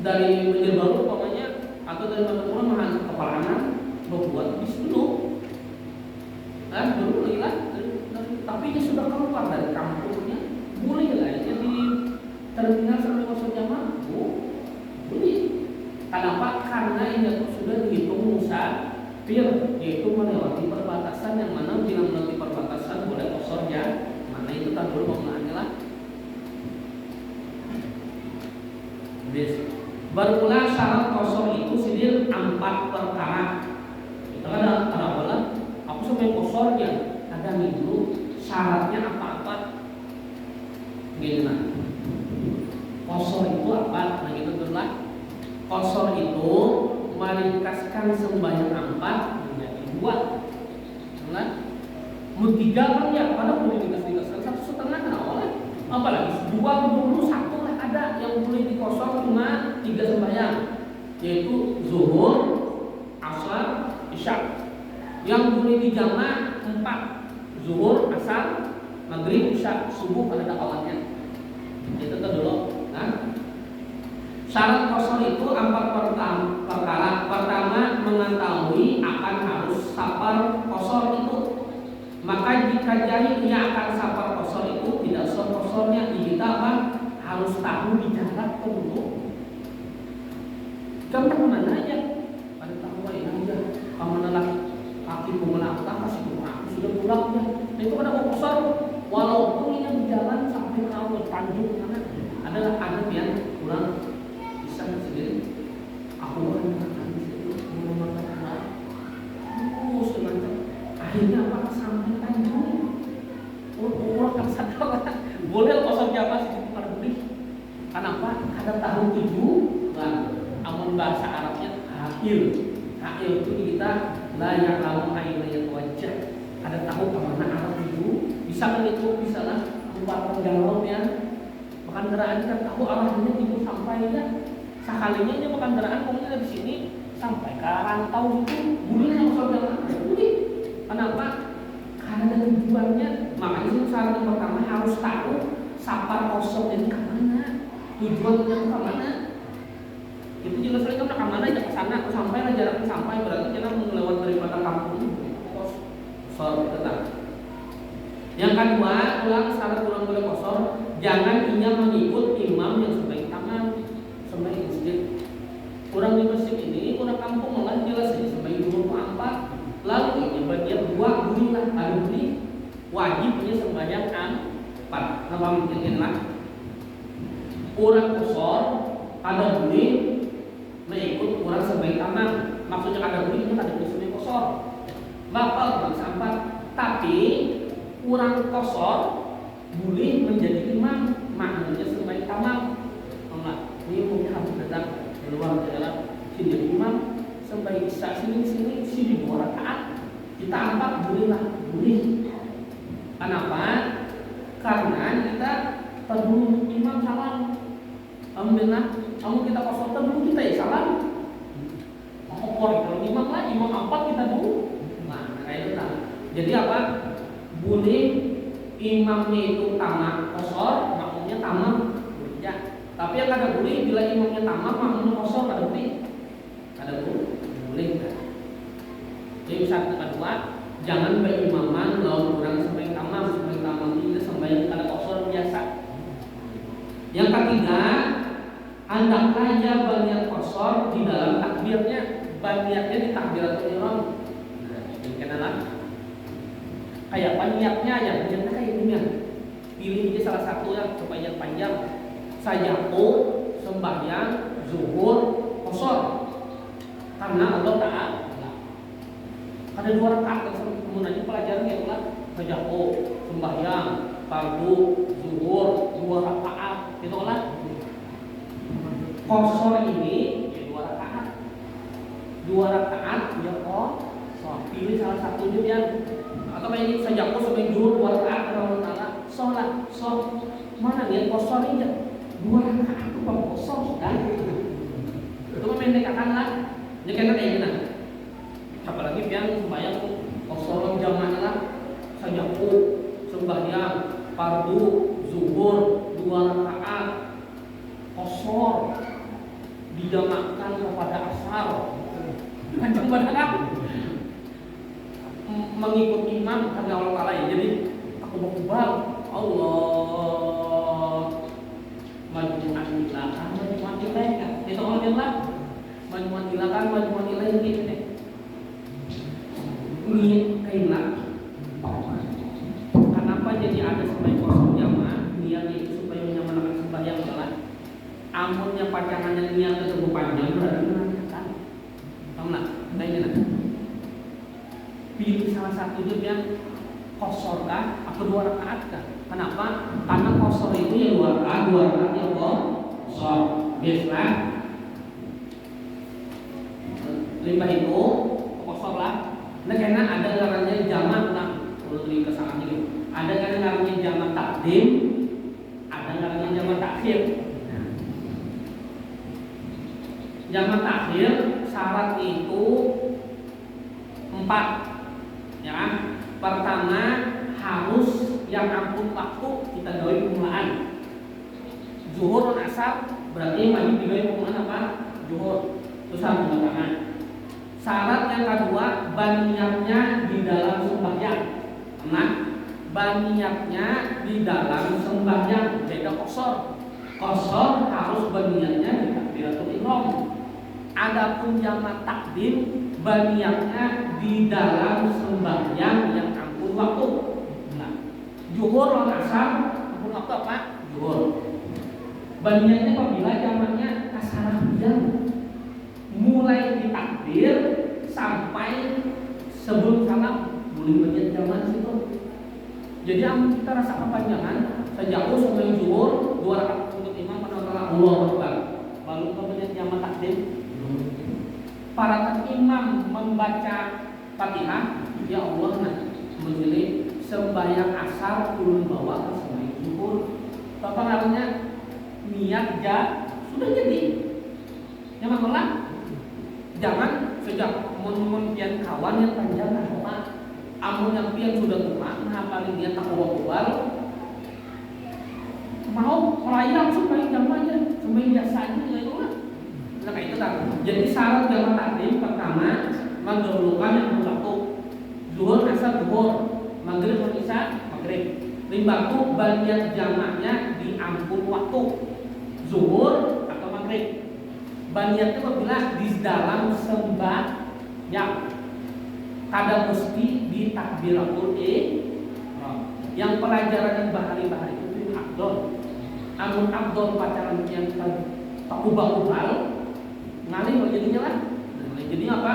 dari Banjarbaru umpamanya atau dari Martapura mahan Kepalanan membuat bis dulu. Dulu lagi lah, tapi ini sudah keluar dari kampungnya, boleh lah jadi terminal sampai kosor jamaah, boleh. Kenapa? Karena ini sudah dihitung musafir, yaitu melewati perbatasan yang mana bila melewati perbatasan boleh kosor ya, mana itu kan dulu penggunaannya lah. Baru pula syarat kosor itu sendiri 4 perkara. Kita ada bola, aku sampai kosor ya, ada dulu syaratnya apa-apa. Gini nah, qasar itu apa? Nah gitu itulah. Qasar itu meringkaskan sembahyang 4 menjadi 2. Nah, tiga kan ya, pada boleh diringkas 1,5 nah oleh. Apalagi 21 lah ada yang boleh dikosor cuma 3 sembahyang, yaitu zuhur, asar, isya. Yang boleh dijamak 4, zuhur, asar, maghrib, isya, subuh pada awalnya. Itu tuh dulu. Nah, syarat qasar itu 4 perkara. Pertama, mengetahui akan harus safar qasar itu. Maka jika jahil ia akan safar qasar itu tidak sah qasornya. Kita apa? Harus tahu di jarak dulu. Kamu mana aja? Pada tahu aja. Kamu nolak kaki pemenang kasih aku sudah pulang ya. Itu pada qasar. Walaupun ini berjalan sampai ke Tanjung sana, adalah anak yang kurang bisa sendiri. Aku akan makan di situ, mau makan apa? Semacam. Akhirnya apa? Sampai Tanjung. Orang kan sadar boleh kosong jamaah sih pada beli. Kenapa? Ada tahun 7. Nah, amun bahasa Arabnya akhir. Akhir itu kita layak lalu akhirnya wajah. Ada tahu kemana arah itu? Bisa kan itu, bisa lah 4 penggalau ya. Makan kendaraan kan tahu arahnya itu sampai ya. Sekalinya dia makan kendaraan pokoknya dari sini sampai ke rantau itu boleh yang saudara boleh. Kenapa? Karena ada tujuannya. Makanya itu syarat yang pertama harus tahu safar kosong ini kemana, tujuannya ke mana. Itu jelas sekali kamu ke mana aja ke sana, sampai lah jaraknya sampai berarti kita melewat daripada kampung ini. Kosor tetap. Yang kedua, ulang syarat ulang boleh kosor, jangan ia mengikut imam yang sebaik tangan, sebaik masjid. Kurang di masjid ini, kurang kampung malah jelas ini sebaik 24. Lalu ini bagian 2 berilah, lalu beri wajibnya sembahyang 4. Apa mungkin lah? Kurang kosor, ada beri mengikut kurang sebaik tangan. Maksudnya ada beri itu ada beri sebaik kosor. Bapak kurang sampai, tapi kurang kosor boleh menjadi imam, maknanya sebaik tamam. Enggak, ini mungkin harus datang keluar dalam sini imam sebaik sini 2 rakaat. Kita angkat bolehlah, boleh. Kenapa? Karena kita terdulu imam salam. Alhamdulillah, kamu kita kosor terdulu kita ya salam. Kalau imam lah, imam 4 kita dulu. Nah, kayak itu. Jadi apa? Boleh imamnya itu tamat kosor, makmumnya tamat ya. Tapi yang kada boleh bila imamnya tamat, makmumnya kosor kada boleh. Kada boleh. Jadi syarat kedua, jangan berimaman lawan kurang sampai tamat itu sembahyang kada kosor biasa. Yang ketiga, hendaklah ia berniat kosor di dalam takbirnya, berniatnya di takbiratul ihram. Nah, ini kenalan. Kayak apa niatnya ya, niatnya kayak ini ya. Pilih aja salah satu ya supaya panjang. Sajaku, sembahyang, zuhur, kosor. Karena Allah Ta'ala. Ada 2 rakaat kemudian aja pelajaran ya ulah. Sajaku, sembahyang, fardu, zuhur, 2 rakaat. Itu lah. Kosor ini ya 2 rakaat. 2 rakaat ya kosor. Pilih salah satu dia. Atau ini saja aku sampai 2 rakaat kalau taala sholat mana dia kosor aja 2 rakaat itu kalau kosor sudah itu memendekkan lah jadi kan kayak gini apalagi yang sembahyang kosor jamaah lah saja aku sembahyang fardu zuhur 2 rakaat kosor dijamakkan kepada asar panjang badan mengikut imam karena Allah Ta'ala ya. Jadi aku berkubang Allah majmu'an ilakan majmu'an ilaika itu Allah lah majmu'an ilakan majmu'an ilaika gitu deh ini kailah kenapa jadi ada sembahyang kosong jamaah niatnya itu supaya menyamakan sembahyang salat amunnya pacangannya niat ketemu panjang berarti menanyakan tahu nggak? Nah ini pilih salah satu yang qashar kah atau 2 rakaat kah? Kenapa? Karena qashar itu ya 2 rakaat ya qashar. Biasalah limbah itu qashar lah. Nah karena ada ngarannya jamak lah, kalau di kesalahan ini. Ada kan ngarannya jamak takdim, ada ngarannya jamak takhir. Jamak takhir syarat itu 4, ya kan? Pertama harus yang ampun waktu kita gawe permulaan. Zuhur dan asar berarti wajib digawe permulaan apa? Zuhur. Itu syarat pertama. Syarat yang kedua baniyatnya di dalam sembahyang. Nah, baniyatnya di dalam sembahyang beda qashar. Qashar harus baniyatnya di takbiratul ihram. Adapun jamak takdim baniyatnya di dalam sembahyang yang ampun waktu. Nah, zuhur dan asar ampun waktu apa? Zuhur. Baniyatnya apabila jamaknya asarahiyah mulai ditakbir sampai sebelum salam boleh banyak jamak situ. Jadi kita rasa kepanjangan sejauh sampai zuhur 2 rakaat untuk imam pada Allahu Akbar. Lalu kemudian jamak takdim. Para imam membaca Fatihah, ya Allah nah menjadi sembahyang asar turun bawah ke sembahyang zuhur. Apa namanya? Niat sudah jadi. Yang masalah jangan sejak pian kawan yang panjang apa amun yang pian sudah tua nah paling dia tak kuat mau mulai langsung paling gampang aja cuma biasa aja gitu lah. Nah kayak itu kan. Jadi syarat jamak takdim pertama mendahulukan yang waktu zuhur asar zuhur, maghrib isya maghrib. Limbatu bagian jamaknya di ampun waktu zuhur atau maghrib. Baniyat itu apabila di dalam sembahyang kada mesti di takbiratul ihram. Yang pelajaran yang bahari-bahari itu abdol. Amun abdol pacaran yang tak ubah-ubah ngalih jadinya lah. Jadi apa?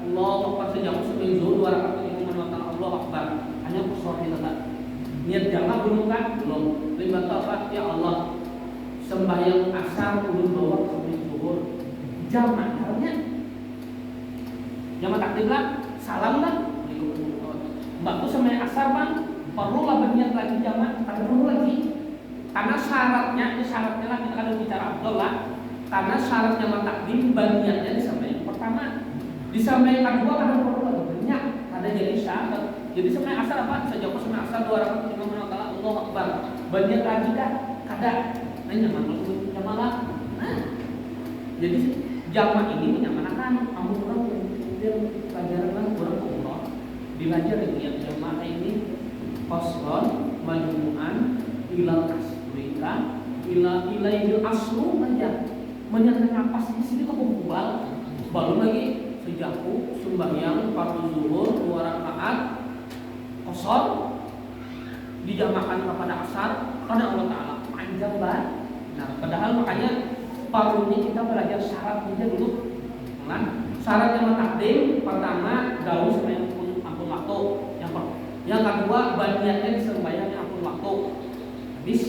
Allahu Akbar sejauh sebelum zuhur 2 rakaat imam mengucapkan Allahu Akbar. Hanya qashar kita tak. Niat jamak belum kan? Belum. Limbah apa? Ya Allah. Sembahyang asar ulun bawa sampai zuhur. Jamak harusnya jamak takdim lah, salam lah. Mbak tuh sama asar bang, perlulah berniat lagi jamak, tapi perlu lagi. Karena syaratnya, ini syaratnya lah kita akan bicara Abdul lah. Karena syarat jamak takdim berniatnya di sampai yang pertama, di sampai yang kedua kadang perlu lagi berniat, ada jadi syarat. Jadi sampai asar apa? Sejauh sampai asar 2 rakaat imam mengucapkan Allahu Akbar. Berniat lagi dah, kada. Nah nyaman kalau jamak lah. Nah, jadi jamak ini menyamanakan amun orang kemudian pelajaran orang umroh belajar ini jamak ini qasron majmu'an ilal asrika ilail asru aja menyatakan napas di sini kebubal baru lagi sejaku sembahyang fardu zuhur 2 rakaat qasar dijamakan kepada asar karena Allah Ta'ala panjang banget. Nah padahal makanya ini kita belajar syaratnya dulu. Nah, syarat yang takdim pertama gaul sembahyang ampun waktu. Yang kedua baniyatnya sembahyang ampun waktu. Habis.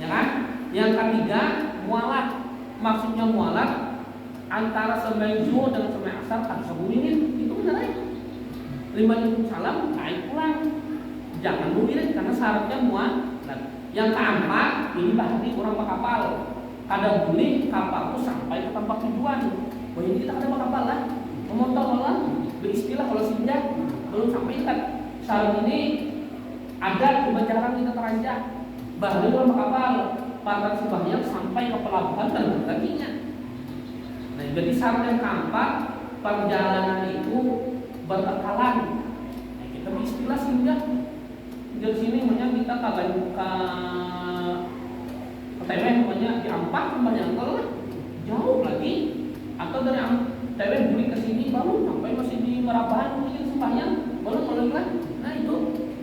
Ya kan? Yang ketiga mualat. Maksudnya mualat antara sembahyang zuhur dengan sembahyang asar tak sebulin itu benar ya. 5 salam naik pulang. Jangan bumirin karena syaratnya mualat. Yang keempat ini bahari orang kapal. Kada boleh kapalku sampai ke tempat tujuan. Oh ini kita ada kapal lah. Memotor lah. Beristilah kalau sinjak belum sampai kan. Syarat ini ada kebenaran kita teranjak. Baru dalam kapal para sembahyang sampai ke pelabuhan dan berlaginya. Nah jadi syarat yang keempat perjalanan itu bertekalan. Nah, kita beristilah sinjak. Dari sini makanya kita kagak buka TW namanya di Ampat sembahyang lah jauh lagi atau dari TW beli ke sini baru sampai masih di Merabahan mungkin sembahyang baru pulang lah. Nah itu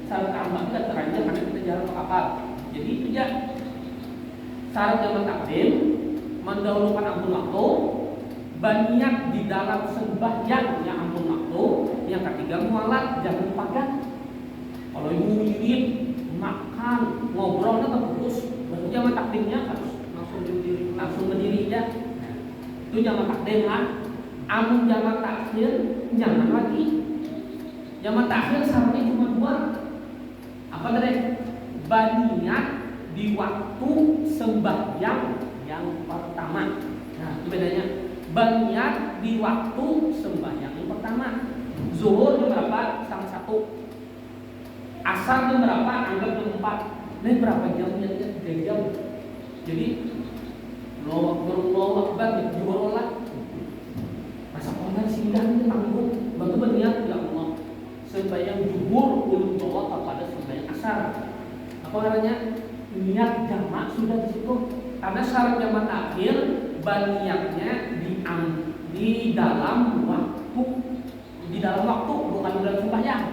syarat Ampat kita teranjak karena kita jarang ke kapal. Jadi itu ya syarat jamak takdim mendahulukan ampun waktu, baniyat di dalam sembahyang yang ampun waktu, yang ketiga mualat jangan pagat. Kalau ibu wirid makan ngobrolnya terputus, berarti jamak takdimnya harus langsung berdiri ya. Itu jamak takdim lah. Amun jamak takhir jangan lagi. Jamak takhir syaratnya cuma dua. Apa tadi? Berniat di waktu sembahyang yang pertama. Nah, itu bedanya. Berniat di waktu sembahyang yang pertama. Zuhur jam berapa? Setengah 1. Asar jam berapa? Anggap jam 4. Ini berapa jamnya? 3 jam. Jadi Allahu Akbar zuhur lah. Masa orang singgah ini tanggung. Batu berniat ya Allah. Sembahyang zuhur ulun bawa kepada sembahyang asar. Apa namanya? Niat jamak sudah di situ. Karena syarat jamak akhir berniatnya di dalam waktu. Di dalam waktu, bukan di dalam sembahyang.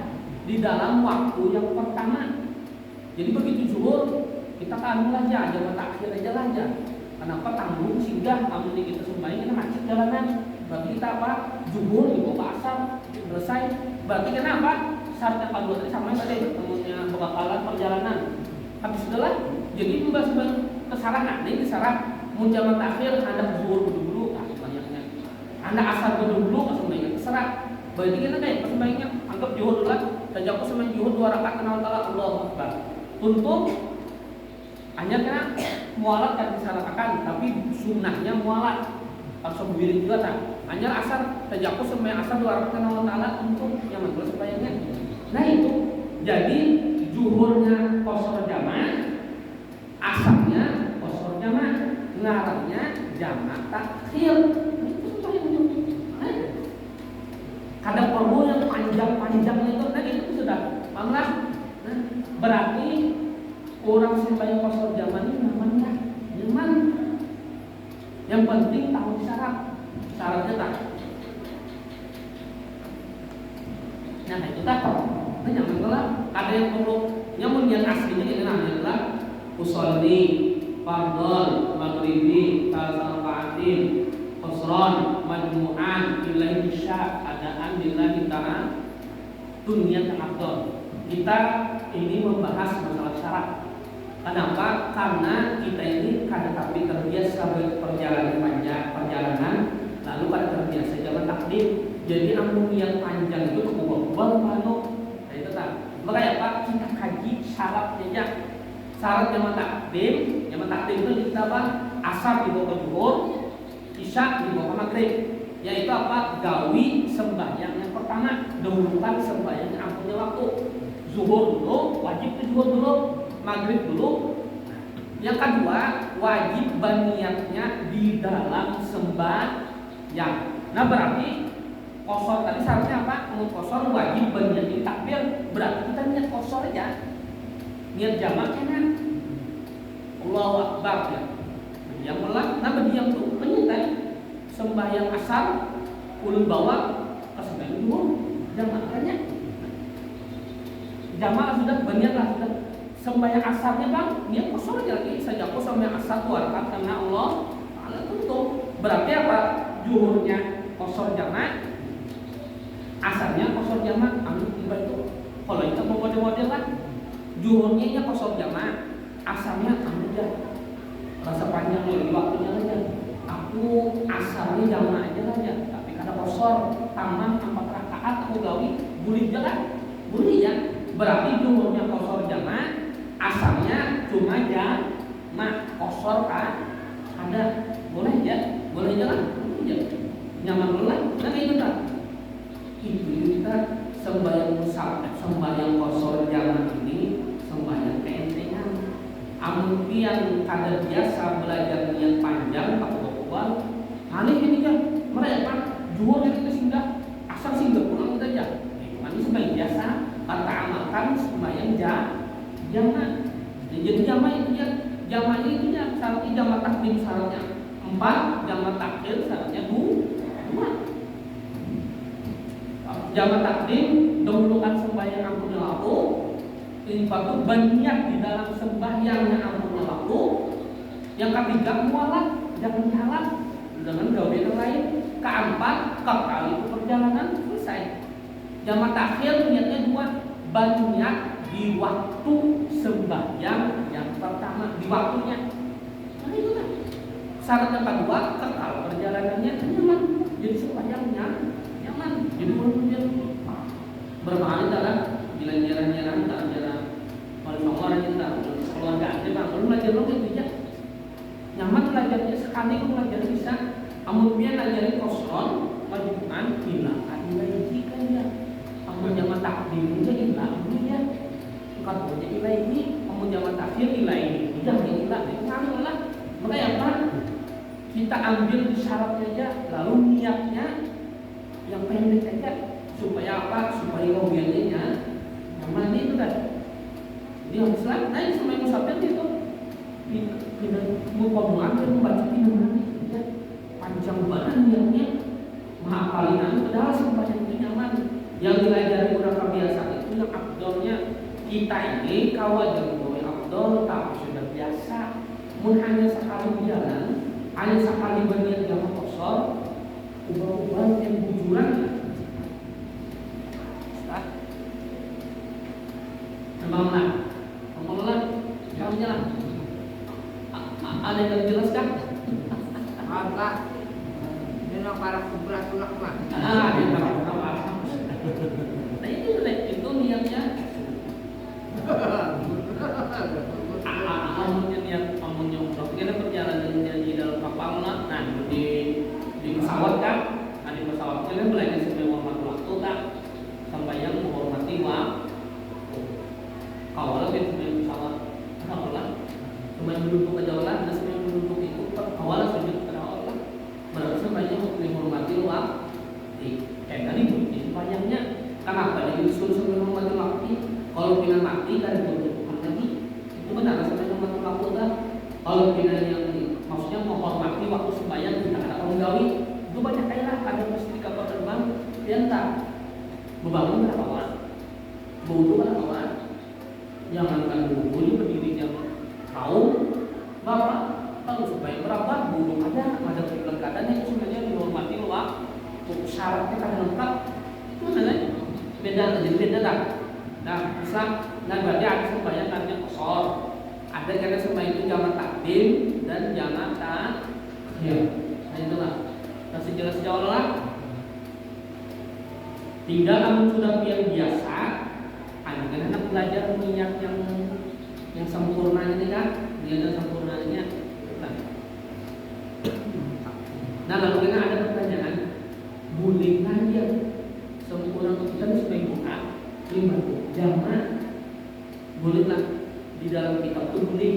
Di dalam waktu yang pertama. Jadi begitu zuhur kita tanggung aja, jamak akhir aja aja. Kenapa tanggung singgah kamu ini kita sembahyang kita macet jalanan. Berarti kita apa? Zuhur dibawa ke asar selesai. Berarti kenapa? Syaratnya kedua tadi sama tadi temunya bekalan perjalanan. Habis itulah jadi membahas kesalahan ini syarat munjamat akhir Anda zuhur dulu banyaknya. Anda asar dulu sembahyang terserah. Berarti kita deh sembahyangnya anggap zuhur dulu lah. Saja aku sembahyang zuhur 2 rakaat kenal Allah Allahu Akbar. Untuk hanya kena mualat kan disalahkan, tapi sunnahnya mualat. Harus berdiri juga tak. Hanya asar saja aku sembahyang asar 2 rakaat kenal Allah untuk yang mana sembahyangnya. Nah itu jadi zuhurnya qashar jamak, asarnya qashar jamak, ngarannya jamak takhir. Itu sembahyang. Kadang perlu yang panjang-panjangnya itu, nah itu sudah paham. Nah, berarti orang sembahyang qashar jamak ini namanya nyaman. Yang penting tahu syaratnya tak. Nah itu tak. Nah nyaman lah. Ada yang perlu nyamun yang aslinya ini namanya usolli fardhon maghribi salawaatin qasran majmu'an lillahi isya adaan lillahi ta'ala dunia afdal. Kita ini membahas masalah syarat. Kenapa? Karena kita ini kadang tapi terbiasa perjalanan lalu kadang terbiasa jalan takdim. Jadi amun yang panjang itu kebal-kebal pano. Nah itu tak. Makanya Pak kita kaji syaratnya aja. Syarat jaman takdim itu kita apa? Asar dibawa ke zuhur, isya dibawa ke maghrib. Yaitu apa? Gawi sembahyang yang pertama, dahulukan sembahyang yang ampunya waktu. Zuhur dulu, wajib ke zuhur dulu, maghrib dulu. Yang kedua, wajib berniatnya di dalam sembahyang. Nah berarti qashar tadi syaratnya apa? Untuk qashar wajib berniat di takbir. Berarti kita niat qashar aja. Niat jamak kan? Allahu Akbar ya. Yang melah, nah berdiam tuh menyintai sembahyang asar ulun bawa ke sembahyang zuhur jamaknya. Jamak sudah berniatlah sudah. Sembahyang asarnya bang, niat qashar aja lagi. Saja aku sembahyang asar 2 rakaat karena Allah Ta'ala tutup. Berarti apa? Zuhurnya qashar jamak, asarnya qashar jamak. Amin tiba itu. Kalau kita mau model-model lah, zuhurnya qashar jamak, asarnya aja. Rasa panjang lagi waktunya aja. Aku asarnya jamak aja aja. Tapi karena qashar tamam 4 rakaat aku gawi, boleh jalan, boleh ya. Berarti zuhurnya qashar jamak, asarnya cuma jamak qashar kan? Ada, boleh ya, boleh jalan, boleh ya. Nyaman boleh, nah itu tak. Itu kita sembahyang qashar jamak ini sembahyang keentengan. Amun yang kada biasa belajar niat panjang pakai bawah, aneh ini kan mereka zuhur kita singgah, asar singgah pulang aja. Ini sembahyang biasa, kata amalkan sembahyang jamak. Jadi jamak itu ya, jamak itu ya syaratnya jamak takdim syaratnya 4, jamak takhir syaratnya 2. Jamak takdim dahulukan sembahyang ampunnya waktu. Ini patut berniat di dalam sembahyang yang ampunnya waktu. Yang ketiga mualat, jangan halat dengan gawe yang lain. Keempat, kekal itu perjalanan selesai. Jamak takhir niatnya 2, berniat di waktu sembahyang yang pertama, di waktunya. Nah itu kan syarat yang kedua, kekal perjalanannya nyaman, jadi sembahyangnya nyaman, jadi kemudian berpaling dalam jalan-jalan paling orang cinta keluarga aja bang, belum belajar lo gitu ya, nyaman belajarnya sekali belajar bisa, amunnya ngajarin kosron, majukan hilang, ilaihi kan ya, amun zaman takdim aja hilang ya, bukan punya ilaihi, amun zaman takhir ilaihi, udah hilang, itu ngalir lah, makanya apa? Kita ambil syaratnya aja, lalu niatnya yang pendek aja, supaya apa? Supaya mobilnya nyaman itu kan. Dia Islam, nah sama yang musafir itu tidak muka-muka membaca minuman ya, panjang banget niatnya, menghafalinan padahal sembahyang itu nyaman. Yang diajari orang kebiasa itu yang abdolnya kita ini kawajan bahwa abdol tapi sudah biasa, mun hanya sekali jalan, hanya sekali berniat yang kosor, ubah-ubah yang bujuran. Memang ada yang jelaskan? Apa? Ini para kubra tulak mah. Nah itu niatnya. Amunnya untuk kita perjalanan di dalam kapal lah. Nah di pesawat kan? Nah di pesawat kita belajar sampai menghormati waktu tak? Sampai yang menghormati waktu. Kalau lebih sampai pesawat, kalau cuma duduk aja lah, dan semua duduk itu awal sujud kepada Allah. Berarti sebanyak menghormati waktu. Kayak tadi sebanyak kenapa jadi disuruh menghormati waktu? Kalau kita mati kan ditutup lagi, itu benar sampai menghormati waktu kan? Kalau kita yang maksudnya menghormati waktu sembahyang kita ada penggawi, itu banyak kayak ada mesti di kapal terbang, dia entah berbangun berapa orang, bodoh berapa orang, jangankan bodoh berdiri jam tahu bapak kalau supaya berapa burung ada keadaan itu sebenarnya dihormati waktu syaratnya kan lengkap itu kan beda jadi beda tak. Nah bisa nah berarti ada sembahyang karena kosor, ada karena sembahyang itu jangan takdim dan jangan tak ya. Nah itulah kasih jelas jauh lah. Tidak amun sudah biasa anak-anak belajar niat yang sempurna ini kan, dia ada sempurnanya. Nah lalu kan ada pertanyaan, bolehkah dia sempurna kita sebagai buka 50 jamaah? Bolehlah di dalam kitab itu boleh.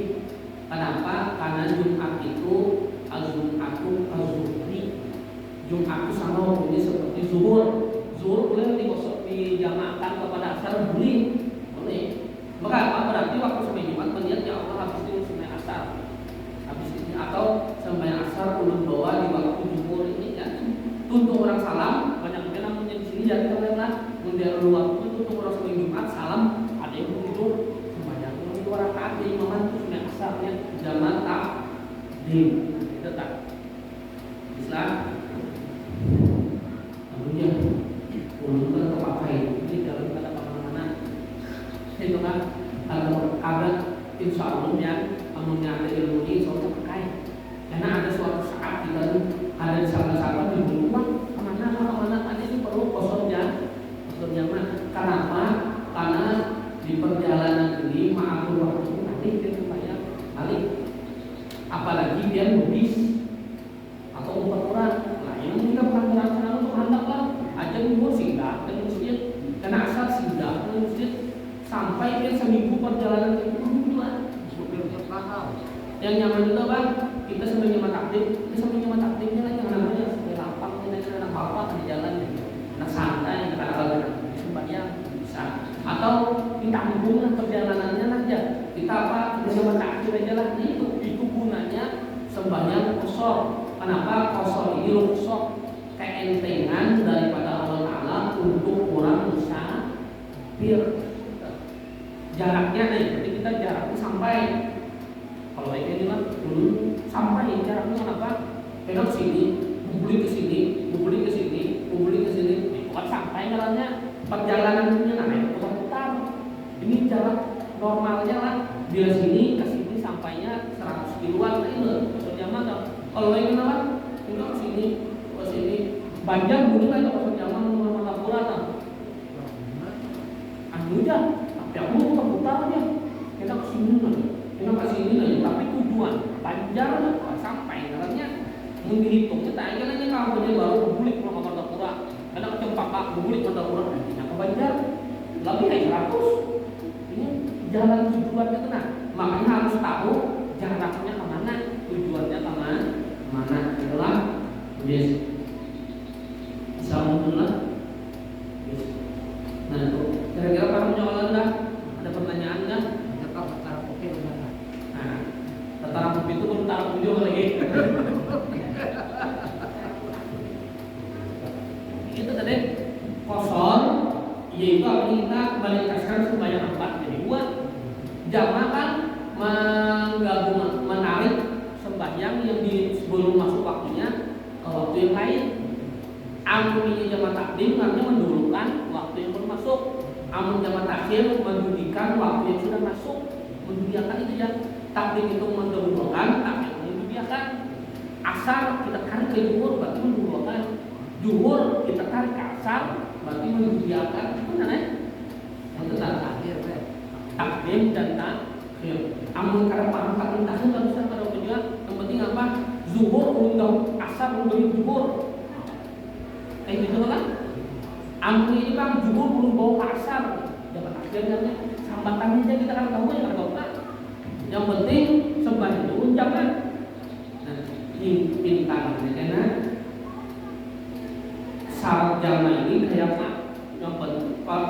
Kenapa? Karena Jumat itu az-Jum'atu az-Zuhri. Jumat itu sama hukumnya seperti zuhur. Zuhur boleh dijamaahkan kepada asar boleh. Maka apa berarti waktu sembahyang Jumat berniat ya Allah habis itu sembahyang asar, habis ini atau sembahyang asar ulun bawa di waktu zuhur ini ya. Tuntut orang salam banyak namun di sini jadi kalian mendia waktu tuntut orang sembahyang Jumat salam ada yang tidur sembahyang dua rakaat di imaman itu sembahyang asarnya zaman tak di tetap Islam. Kemudian ulun kan terpakai ini dalam kata mana itu kan kalau ada insya Allah ya amunnya ada ilmu ini soalnya pakai karena ada suatu saat kita ada di sahabat di rumah kemana tadi ini perlu kosong jamaah. Kenapa? Karena di perjalanan ini ma'atul waktu nanti kita bayar balik, apalagi dia nubis atau orang. Nah yang kita perhatikan untuk hendak lah aja libur singgah ke masjid karena asal singgah ke masjid sampai dia seminggu perjalanan itu bulan yang nyaman juga bang, kita sambil nyaman takdim, kita sambil nyaman takdimnya lagi yang namanya sampai lapang, anak bapak di jalan, anak santai, kadang-kadang sembahyang bisa, atau kita hubungan perjalanannya aja, kita apa nyaman takdim aja lah, itu gunanya sembahyang kosor. Kenapa kosor ini ruksok keentengan daripada Allah Ta'ala untuk orang musafir. Jaraknya nih, berarti kita jaraknya sampai kalau kayak ini lah dulu sampai jaraknya apa? Pegang sini, bubuli ke sini, bubuli ke sini, bubuli ke sini. Bukan sampai jalannya perjalanannya namanya putar-putar. Ini jarak normalnya lah, bila sini ke sini sampainya 100 kiloan, itu kosong jamak. Kalau yang kenalan, itu ke sini panjang bunyi kan kosong jamak nomor Mapura kan. Anu aja, tapi aku bukan putar aja. Kita ke sini aja, tapi tujuan panjang sampai karena menghitungnya tak aja kalau dia baru bulik ke Mapura. Karena kecempak bulik Mapura, nantinya ke Banjar lebih dari 100. Ini jalan tujuannya kena, makanya harus tahu jaraknya kemana, tujuannya kemana, itulah. Yes. Alhamdulillah. Yes. Nah itu kira-kira paham jawaban dah? Ada pertanyaan dah? Cakap tentara kopi benar. Nah, tentara kopi itu belum taruh video lagi. Itu tadi kosor, yaitu apa kita balikan sebanyak 4 jadi 2. Jamaah kan menggabung menarik sembahyang yang di sebelum masuk waktunya ke waktu yang lain. Amunnya jamaah takdim artinya mendulukan waktu yang belum masuk. Amun jamaah takhir mendudikan waktu yang sudah masuk. Mendudiakan itu ya. Takdim itu mendulukan, takhir mendudiakan. Asar kita tarik ke zuhur berarti mendulukan. Zuhur kita tarik ke asar berarti mendudiakan. Itu benar ya? Yang tentang Akhir takdim dan takhir. Amun karena paham takdim takhir nggak bisa pada juga. Yang penting apa? Zuhur belum asar belum zuhur. Kayak gitu kan? Amun ini bang zuhur belum bawa ke asar. Dapat akhirnya sambatannya aja kita kan tahu ya kan bapak. Yang penting sembahyang itu jangan. Nah, intannya karena syarat jamaah ini kayak apa?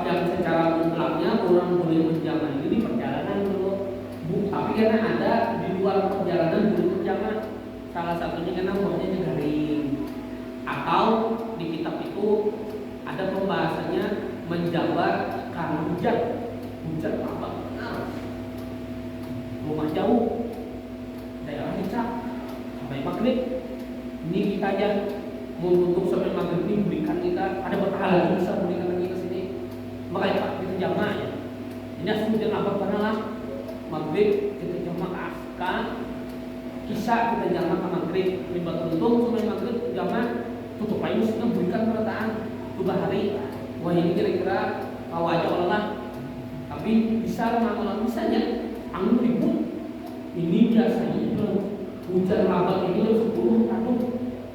Yang secara mutlaknya orang boleh berjamaah ini di perjalanan dulu. Tapi karena ada di luar perjalanan boleh berjamaah. Salah satunya karena umurnya daring. Atau di kitab itu ada pembahasannya menjabar karena hujan apa? Rumah jauh, daerah Dicak sampai maghrib. Ini kita aja untuk sampai maghrib ini berikan kita ada berpahala bisa berikan lagi ke sini. Makanya Pak kita jamaah ya. Ini asumsi apa lah maghrib kita jamaah askar, kisah kita jamaah ke maghrib. Libat untung sampai maghrib jamaah tutup aja sudah berikan perataan 2 hari. Wah ini kira-kira aja olah. Tapi bisa malam misalnya angin ribut. Ini biasanya hujan labat ini 10 tahun.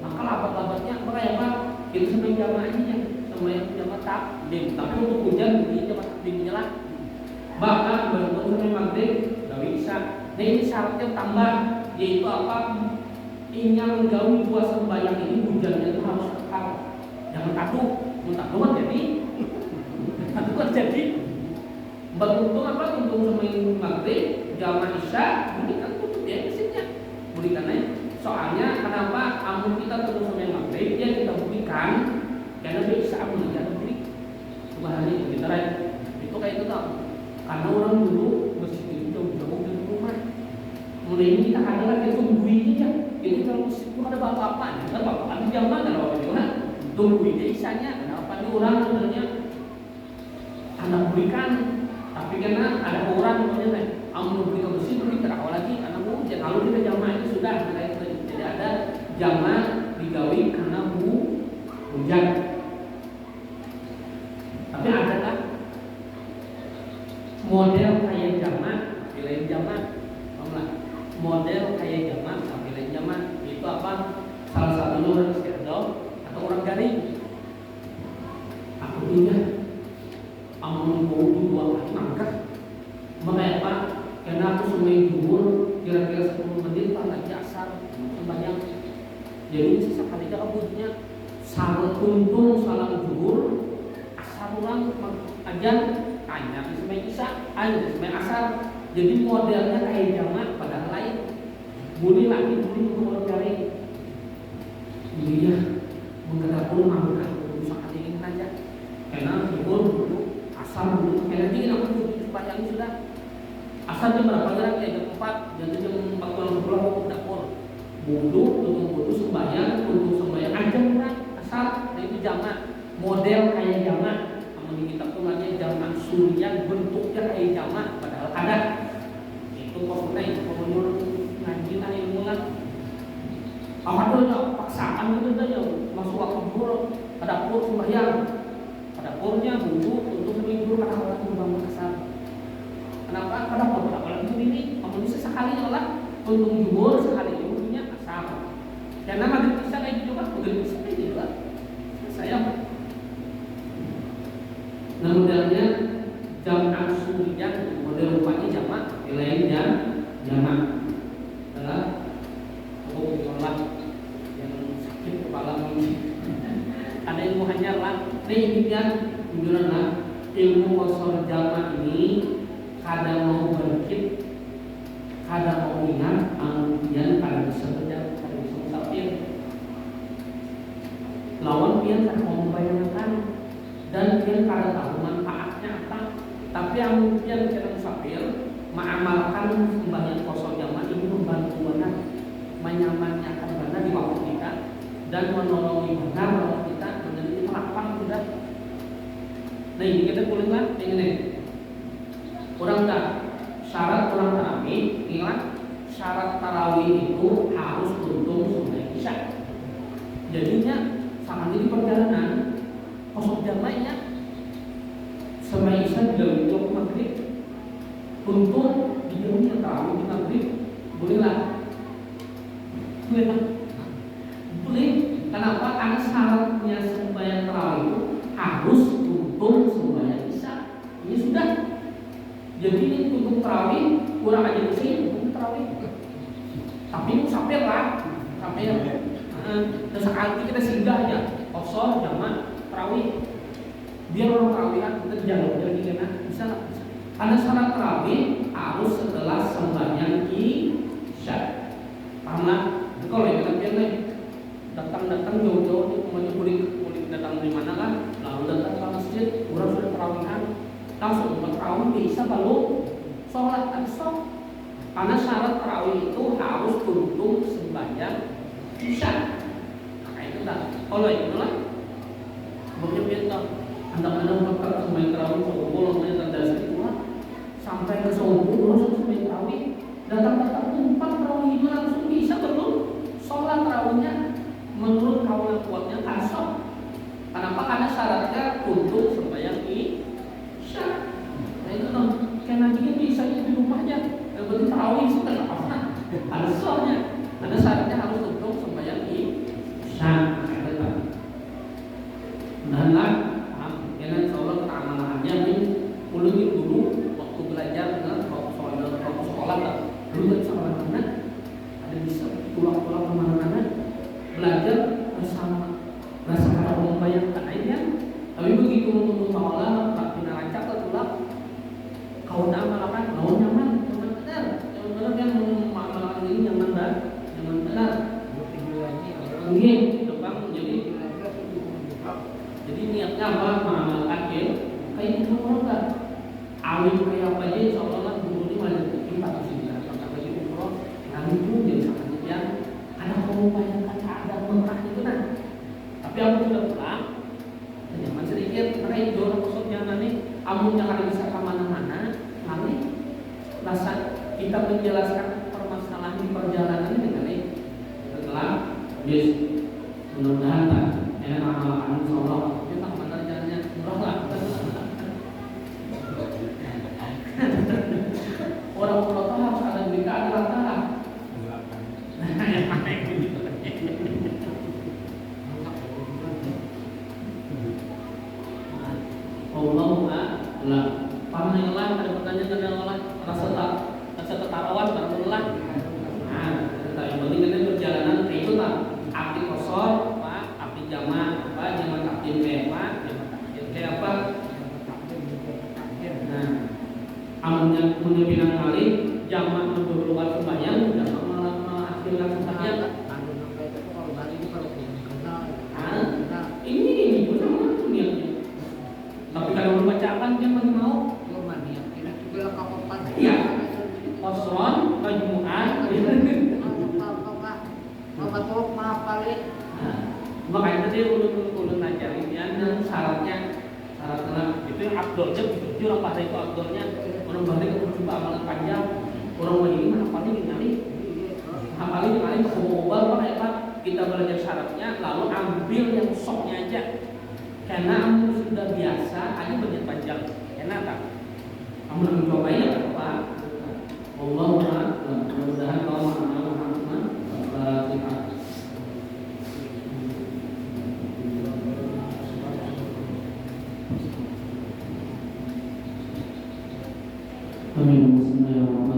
Maka labat-labatnya makanya apa? Kita sampai jamaah ini ya, sampai jamaah takdim. Tapi untuk hujan ini jamaah takdimnya lah. Bahkan baru sampai maghrib nggak bisa. Nah ini syaratnya tambah yaitu apa? Ingin menjauhi 2 sembahyang ini hujannya itu harus kekal. Jangan takut kan jadi. Takut kan jadi. Beruntung apa? Untung sampai maghrib, jamaah isya, berikan tutup ya mesinnya. Berikannya. Soalnya kenapa? Amun kita terus sampai maghrib, ya kita berikan. Karena dia isya amun kita beri. Subhanallah kita right. Itu kayak itu tau. Karena orang dulu masjid jauh-jauh dari rumah. Mulai ini kita ada lagi tungguin ya. Jadi kalau masjid itu ada bapak-bapak, kan bapak-bapak di jamaah kan bapak juga. Tungguin dia isyanya. Kenapa di orang sebenarnya anak berikan. Tapi karena ada orang namanya amun beri ke masjid beri terawal lagi karena hujan. Kalau kita jamaah itu sudah jadi ada jamaah digawi karena hujan. Tapi ada kan model kayak jamaah, pilih jamaah, model kayak jamaah, pilih jamaah itu apa? Salah satunya orang istiadah atau orang garing. Aku ingat amun mau 2 kali mangkah. Makanya apa? Karena aku semai zuhur kira-kira 10 menit lagi asar sembahyang. Jadi sisa kali kabutnya salat tuntung salam zuhur asar ulang ajan tanya semai isya aja semai asar. Jadi modelnya kayak jamaah padahal lain. Boleh lagi boleh untuk orang garing. Iya, mengkata pun mangkah usaha ini aja. Karena zuhur asar dulu, lagi kita sembahyang sudah. Asar jam berapa jarak? Jam 4, jam 4 malam pulang dapur. Wudu, tutup wudu sembahyang, untuk sembahyang aja kan asar. Nah itu jamaah, model kayak jamaah. Amun kita tuh nanya jamak surian bentuknya kayak jamak padahal ada. Itu maksudnya itu menurut ngaji kan ilmu lah. Apa tuh paksaan gitu aja masuk waktu zuhur ada pur sembahyang. Ada purnya wudhu untuk seminggu karena orang itu bangun kesal. Kenapa? Ada pur apalagi ini amun bisa sekali lah untuk zuhur sekali wudhunya asal. Karena maghrib bisa kayak gitu kan, maghrib bisa kayak gitu lah. Saya nah modelnya jamak surian, model rupanya jamak, lain jamak. Adalah aku mengolah yang sakit kepala ini. Ada ilmu hanyar lah. Nah ini kan menunjukkan lah ilmu kosor jamak ini kadang mau berkit, kadang mau ingat, kemudian kadang bisa kerja, kadang bisa musafir. Lawan pian kan mau membayangkan dan pian kada tahu manfaatnya apa. Tapi yang pian kita musafir mengamalkan sembahyang kosong jamak ini membantu benar, menyamankan benar di waktu kita dan menolongi benar waktu kita menjadi lapang tidak. Nah ini kita kuliah ini orang dah syarat orang tarawih, ingat syarat tarawih itu harus tuntung sungai isya. Jadinya sama di perjalanan kosong jamaknya sungai isya tidak untuk maghrib, tuntung di dunia tarawih di maghrib bolehlah, boleh. Kenapa? Karena syaratnya sembahyang tarawih itu harus tuntung sembahyang isya. Ini sudah. Jadi ini untuk tarawih kurang aja di sini untuk tarawih. Tapi musafir lah, musafir. Dan sekali kita singgah aja, kosor jamak tarawih. Biar orang tarawihan kita jalan jadi kena bisa lah. Karena syarat tarawih harus setelah sembahyang isya. Paham lah? Kalau yang kita biar nih datang jauh-jauh nih kemana kulit datang dari mana kan? Lalu datang ke masjid, orang sudah tarawihan. Langsung tarawih bisa baru sholat asar. Karena syarat tarawih itu harus tuntung sembahyang isya. Nah itu dah. Kalau itu lah, kemudian kita anda-anda bakal sembahyang tarawih sebulan namanya tanda itu sampai ke subuh langsung sembahyang tarawih. Datang umpan tarawih itu langsung bisa belum sholat tarawihnya menurut kaulah kuatnya asar. Kenapa? Karena syaratnya tuntung sembahyang isya. Nah itu dong, kayak nanti bisa di rumah aja. Yang penting tarawih itu kan apa? Ada soalnya, ada syaratnya harus tuntung sembahyang isya. Dan lah, karena seolah keamalannya ini ulangin dulu waktu belajar dengan waktu sekolah tak dulu kan sekolah mana ada bisa pulang kemana-mana belajar bersama rasa kata membayangkan aja. Tapi begitu untuk sekolah tak pernah rancak tak tulak kau nak malakan kau nyaman benar yang mengamalkan ini nyaman dah nyaman benar mungkin depan jadi niatnya apa mengamalkan kayak itu orang tak awin kayak apa aja seolah-olah dulu ini malah kita sih karena bagi umroh yang itu jadi sangat yang ada kau bayangkan ada merah itu nah. Tapi aku sudah pulang nyaman sedikit karena itu orang kosongnya nanti amunnya kalau bisa kemana-mana nanti rasa kita menjelaskan permasalahan di perjalanan ini dengan ini setelah bis mudah-mudahan tak enak amal-amal insyaallah kita kemana jalannya murah lah orang pulau harus ada di keadilan lah Allahumma lah. Paham yang lain ada pertanyaan dari yang lain rasa ketarawan barangkali. Nah, kita yang penting kan perjalanan itu tak arti kosor, apa arti jamak, apa jamak takdim kayak apa, jamak takdim kayak apa. Nah, amunnya pinang kali jamak berubah sembahyang jamak mengakhirkan sembahyang. Ini juga sama niatnya. Tapi kalau membacakan dia masih mau iya kosron majmu'ah makanya tadi ulun ajarin yang syaratnya syaratnya itu yang abdolnya gitu orang bahasa itu abdolnya orang bahasa itu coba amalan panjang orang begini mana paling ningali apalagi kemarin berubah apa kita belajar syaratnya lalu ambil yang soknya aja karena kamu sudah biasa aja banyak panjang enak tak kamu mencoba ya apa Allah mudah-mudahan kalau Muhammad Fatihah. Amin. Bismillahirrahmanirrahim.